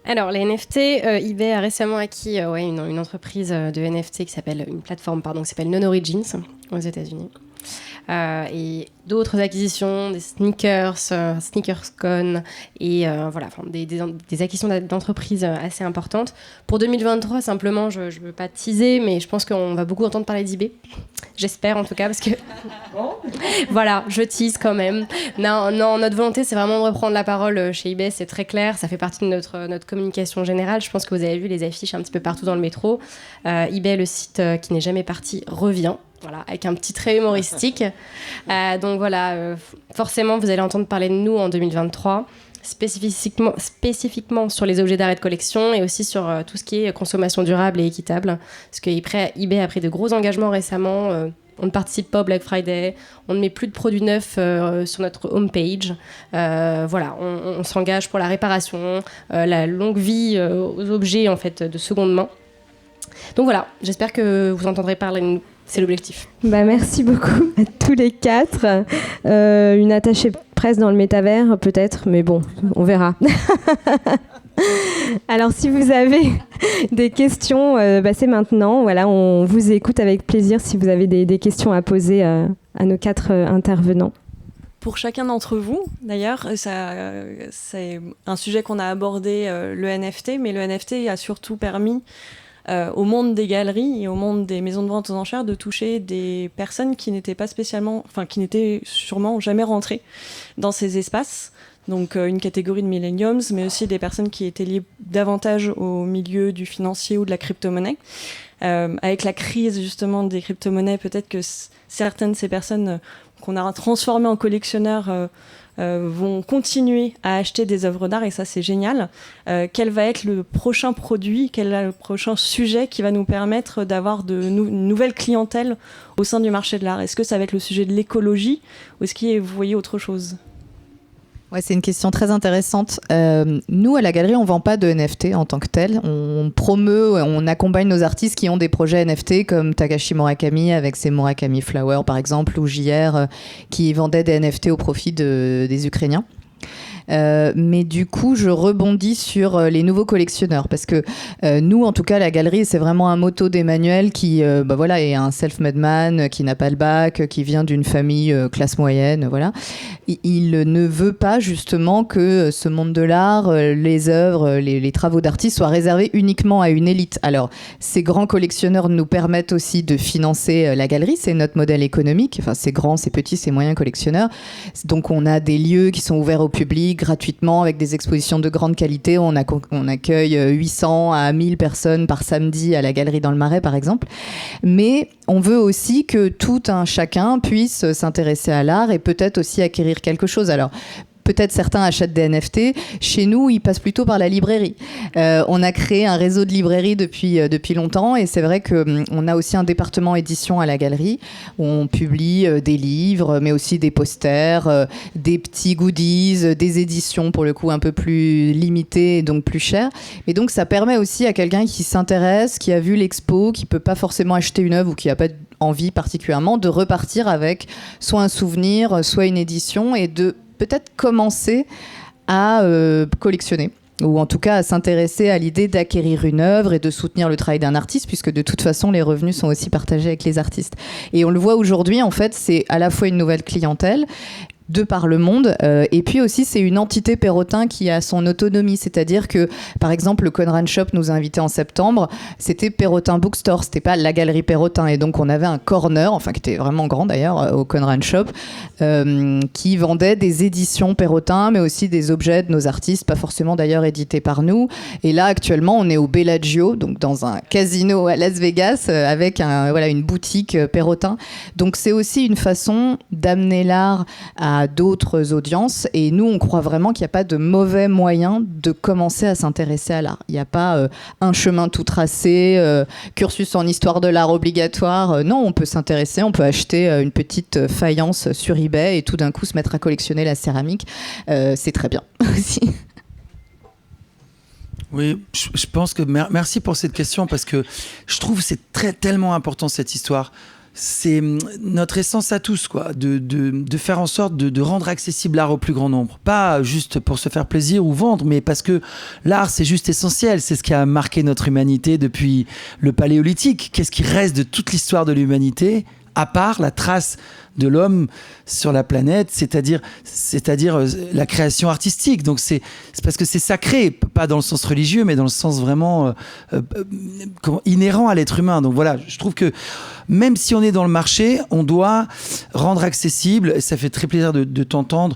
Alors, les NFT, eBay a récemment acquis une entreprise de NFT une plateforme qui s'appelle Non Origins aux États-Unis. et d'autres acquisitions, des sneakers, SneakersCon et des acquisitions d'entreprises assez importantes. Pour 2023, simplement, je ne veux pas teaser, mais je pense qu'on va beaucoup entendre parler d'eBay. J'espère en tout cas, parce que voilà, je tease quand même. Non, notre volonté, c'est vraiment de reprendre la parole chez eBay, c'est très clair, ça fait partie de notre communication générale. Je pense que vous avez vu les affiches un petit peu partout dans le métro. eBay, le site qui n'est jamais parti, revient. Voilà, avec un petit trait humoristique. Donc voilà, forcément, vous allez entendre parler de nous en 2023, spécifiquement sur les objets d'art et de collection et aussi sur tout ce qui est consommation durable et équitable. Parce que eBay a pris de gros engagements récemment. On ne participe pas au Black Friday, on ne met plus de produits neufs sur notre homepage. Voilà, on s'engage pour la réparation, la longue vie aux objets en fait, de seconde main. Donc voilà, j'espère que vous entendrez parler de nous. C'est l'objectif. Merci beaucoup à tous les 4. Une attachée presse dans le métavers, peut-être, mais bon, on verra. Alors, si vous avez des questions, c'est maintenant. Voilà, on vous écoute avec plaisir si vous avez des questions à poser à nos 4 intervenants. Pour chacun d'entre vous, d'ailleurs, c'est un sujet qu'on a abordé, le NFT, mais le NFT a surtout permis au monde des galeries et au monde des maisons de vente aux enchères de toucher des personnes qui n'étaient pas spécialement, qui n'étaient sûrement jamais rentrées dans ces espaces. Donc une catégorie de millennials, mais aussi des personnes qui étaient liées davantage au milieu du financier ou de la crypto-monnaie. Avec la crise justement des crypto-monnaies, peut-être que certaines de ces personnes qu'on a transformées en collectionneurs vont continuer à acheter des œuvres d'art et ça c'est génial. Quel va être le prochain produit, quel est le prochain sujet qui va nous permettre d'avoir une nouvelle clientèle au sein du marché de l'art? Est-ce que ça va être le sujet de l'écologie ou est-ce que vous voyez autre chose? Ouais, c'est une question très intéressante. Nous, à la galerie, on ne vend pas de NFT en tant que tel. On promeut, on accompagne nos artistes qui ont des projets NFT comme Takashi Murakami avec ses Murakami Flower, par exemple, ou JR qui vendait des NFT au profit des Ukrainiens. Mais du coup, je rebondis sur les nouveaux collectionneurs parce que nous, en tout cas, la galerie, c'est vraiment un motto d'Emmanuel qui est un self-made man, qui n'a pas le bac, qui vient d'une famille classe moyenne. Voilà. Il ne veut pas justement que ce monde de l'art, les œuvres, les travaux d'artistes soient réservés uniquement à une élite. Alors, ces grands collectionneurs nous permettent aussi de financer la galerie. C'est notre modèle économique. Enfin, ces grands, ces petits, ces moyens collectionneurs. Donc, on a des lieux qui sont ouverts au public gratuitement avec des expositions de grande qualité. On accueille 800 à 1000 personnes par samedi à la Galerie dans le Marais, par exemple. Mais on veut aussi que tout un chacun puisse s'intéresser à l'art et peut-être aussi acquérir quelque chose. Alors, peut-être certains achètent des NFT. Chez nous, ils passent plutôt par la librairie. On a créé un réseau de librairies depuis longtemps et c'est vrai qu'on a aussi un département édition à la galerie où on publie des livres, mais aussi des posters, des petits goodies, des éditions pour le coup un peu plus limitées et donc plus chères. Et donc, ça permet aussi à quelqu'un qui s'intéresse, qui a vu l'expo, qui ne peut pas forcément acheter une œuvre ou qui n'a pas envie particulièrement, de repartir avec soit un souvenir, soit une édition et de peut-être commencer à collectionner ou en tout cas à s'intéresser à l'idée d'acquérir une œuvre et de soutenir le travail d'un artiste puisque de toute façon les revenus sont aussi partagés avec les artistes. Et on le voit aujourd'hui, en fait, c'est à la fois une nouvelle clientèle de par le monde, et puis aussi c'est une entité Perrotin qui a son autonomie, c'est-à-dire que par exemple le Conran Shop nous a invités en septembre, c'était Perrotin Bookstore, c'était pas la galerie Perrotin, et donc on avait un corner, enfin qui était vraiment grand d'ailleurs au Conran Shop, qui vendait des éditions Perrotin mais aussi des objets de nos artistes, pas forcément d'ailleurs édités par nous. Et là actuellement on est au Bellagio, donc dans un casino à Las Vegas, avec une boutique Perrotin, donc c'est aussi une façon d'amener l'art à d'autres audiences, et nous on croit vraiment qu'il n'y a pas de mauvais moyen de commencer à s'intéresser à l'art. Il n'y a pas un chemin tout tracé, cursus en histoire de l'art obligatoire. Non, on peut s'intéresser, on peut acheter une petite faïence sur eBay et tout d'un coup se mettre à collectionner la céramique. C'est très bien aussi. Oui, je pense que merci pour cette question parce que je trouve que c'est tellement important cette histoire. C'est notre essence à tous, quoi, de faire en sorte de rendre accessible l'art au plus grand nombre. Pas juste pour se faire plaisir ou vendre, mais parce que l'art, c'est juste essentiel. C'est ce qui a marqué notre humanité depuis le Paléolithique. Qu'est-ce qui reste de toute l'histoire de l'humanité ? à part la trace de l'homme sur la planète, c'est-à-dire la création artistique. Donc c'est parce que c'est sacré, pas dans le sens religieux, mais dans le sens vraiment inhérent à l'être humain. Donc voilà, je trouve que même si on est dans le marché, on doit rendre accessible, et ça fait très plaisir de t'entendre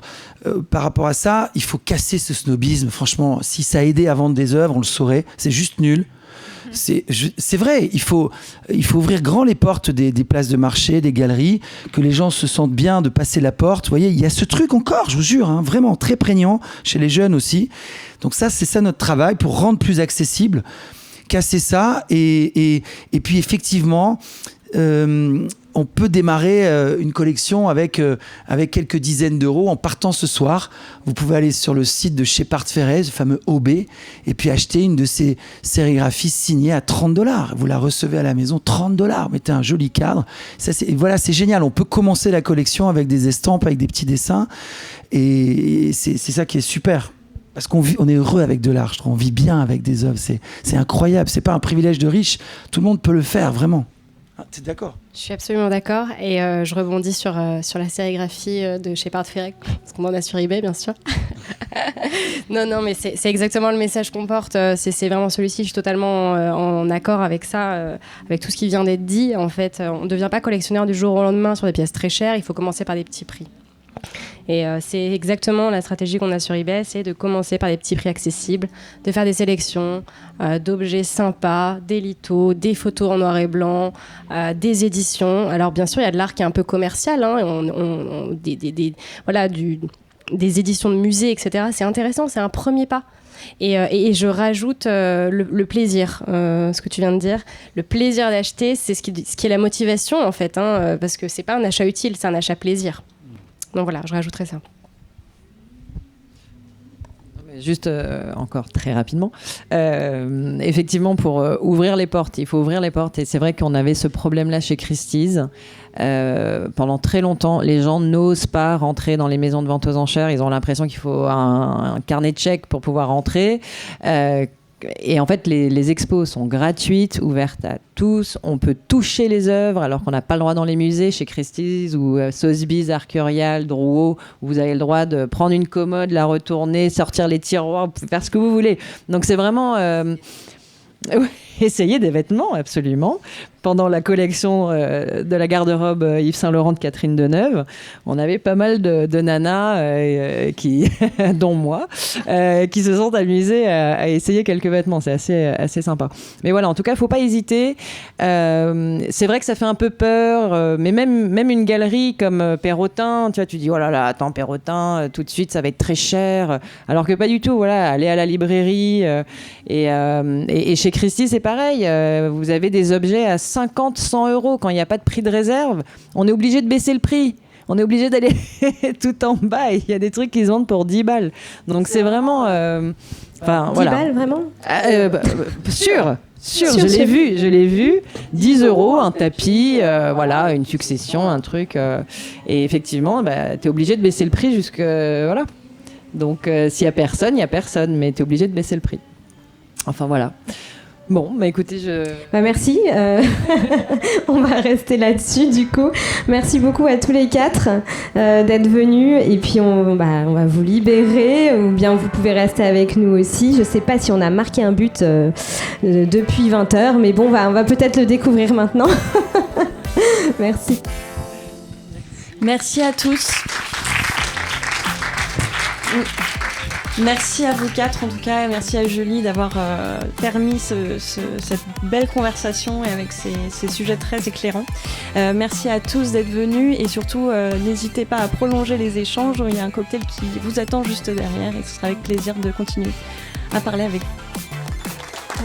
par rapport à ça, il faut casser ce snobisme. Franchement, si ça a aidé à vendre des œuvres, on le saurait, c'est juste nul. C'est vrai, il faut ouvrir grand les portes des places de marché, des galeries, que les gens se sentent bien de passer la porte. Vous voyez, il y a ce truc encore, je vous jure, hein, vraiment très prégnant chez les jeunes aussi. Donc ça, c'est ça notre travail, pour rendre plus accessible, casser ça. Et puis effectivement, on peut démarrer une collection avec quelques dizaines d'euros en partant ce soir. Vous pouvez aller sur le site de Shepard Fairey, le fameux OB, et puis acheter une de ces sérigraphies signées à $30. Vous la recevez à la maison, $30. Mettez un joli cadre. Voilà, c'est génial. On peut commencer la collection avec des estampes, avec des petits dessins. Et c'est ça qui est super. Parce qu'on est heureux avec de l'art, je trouve. On vit bien avec des œuvres. C'est incroyable. C'est pas un privilège de riche. Tout le monde peut le faire, vraiment. Ah, t'es d'accord ? Je suis absolument d'accord et je rebondis sur la sérigraphie de Shepard Fairey, parce qu'on en a sur eBay, bien sûr. non, mais c'est exactement le message qu'on porte. C'est vraiment celui-ci. Je suis totalement en accord avec ça, avec tout ce qui vient d'être dit. En fait, on ne devient pas collectionneur du jour au lendemain sur des pièces très chères. Il faut commencer par des petits prix. Et c'est exactement la stratégie qu'on a sur eBay, c'est de commencer par des petits prix accessibles, de faire des sélections d'objets sympas, des lithos, des photos en noir et blanc, des éditions. Alors bien sûr, il y a de l'art qui est un peu commercial, hein, des éditions de musées, etc. C'est intéressant, c'est un premier pas. Et je rajoute le plaisir, ce que tu viens de dire. Le plaisir d'acheter, c'est ce qui est la motivation, en fait, hein, parce que c'est pas un achat utile, c'est un achat plaisir. Donc voilà, je rajouterai ça. Juste encore très rapidement, effectivement pour ouvrir les portes, il faut ouvrir les portes et c'est vrai qu'on avait ce problème-là chez Christie's. Pendant très longtemps, les gens n'osent pas rentrer dans les maisons de vente aux enchères, ils ont l'impression qu'il faut un carnet de chèques pour pouvoir rentrer. Et en fait, les expos sont gratuites, ouvertes à tous. On peut toucher les œuvres alors qu'on n'a pas le droit dans les musées. Chez Christie's ou Sotheby's, Arcurial, Drouot, vous avez le droit de prendre une commode, la retourner, sortir les tiroirs, vous pouvez faire ce que vous voulez. Donc c'est vraiment... essayer des vêtements, absolument. Pendant la collection de la garde-robe Yves Saint Laurent de Catherine Deneuve, on avait pas mal de nanas, dont moi, qui se sont amusées à essayer quelques vêtements. C'est assez sympa. Mais voilà, en tout cas, il ne faut pas hésiter. C'est vrai que ça fait un peu peur, mais même une galerie comme Perrotin, tu vois, tu dis, oh là là, attends, Perrotin, tout de suite, ça va être très cher. Alors que pas du tout. Voilà, aller à la librairie. Et chez Christie, c'est pareil. Vous avez des objets à 50, 100 euros. Quand il n'y a pas de prix de réserve, on est obligé de baisser le prix. On est obligé d'aller tout en bas. Il y a des trucs qui se vendent pour 10 balles. Donc c'est vraiment... 10 balles, vraiment Sûr, je l'ai vu. 10 euros, un tapis, voilà, une succession, un truc. Et effectivement, tu es obligé de baisser le prix jusque... voilà. Donc s'il n'y a personne, il n'y a personne. Mais tu es obligé de baisser le prix. Enfin, voilà. Bon, écoutez, merci. On va rester là-dessus, du coup. Merci beaucoup à tous les quatre d'être venus. Et puis, on va vous libérer. Ou bien, vous pouvez rester avec nous aussi. Je ne sais pas si on a marqué un but depuis 20h. Mais bon, on va peut-être le découvrir maintenant. Merci. Merci à tous. Merci à vous quatre en tout cas, merci à Julie d'avoir permis cette belle conversation et avec ces sujets très éclairants. Merci à tous d'être venus et surtout n'hésitez pas à prolonger les échanges, il y a un cocktail qui vous attend juste derrière et ce sera avec plaisir de continuer à parler avec vous.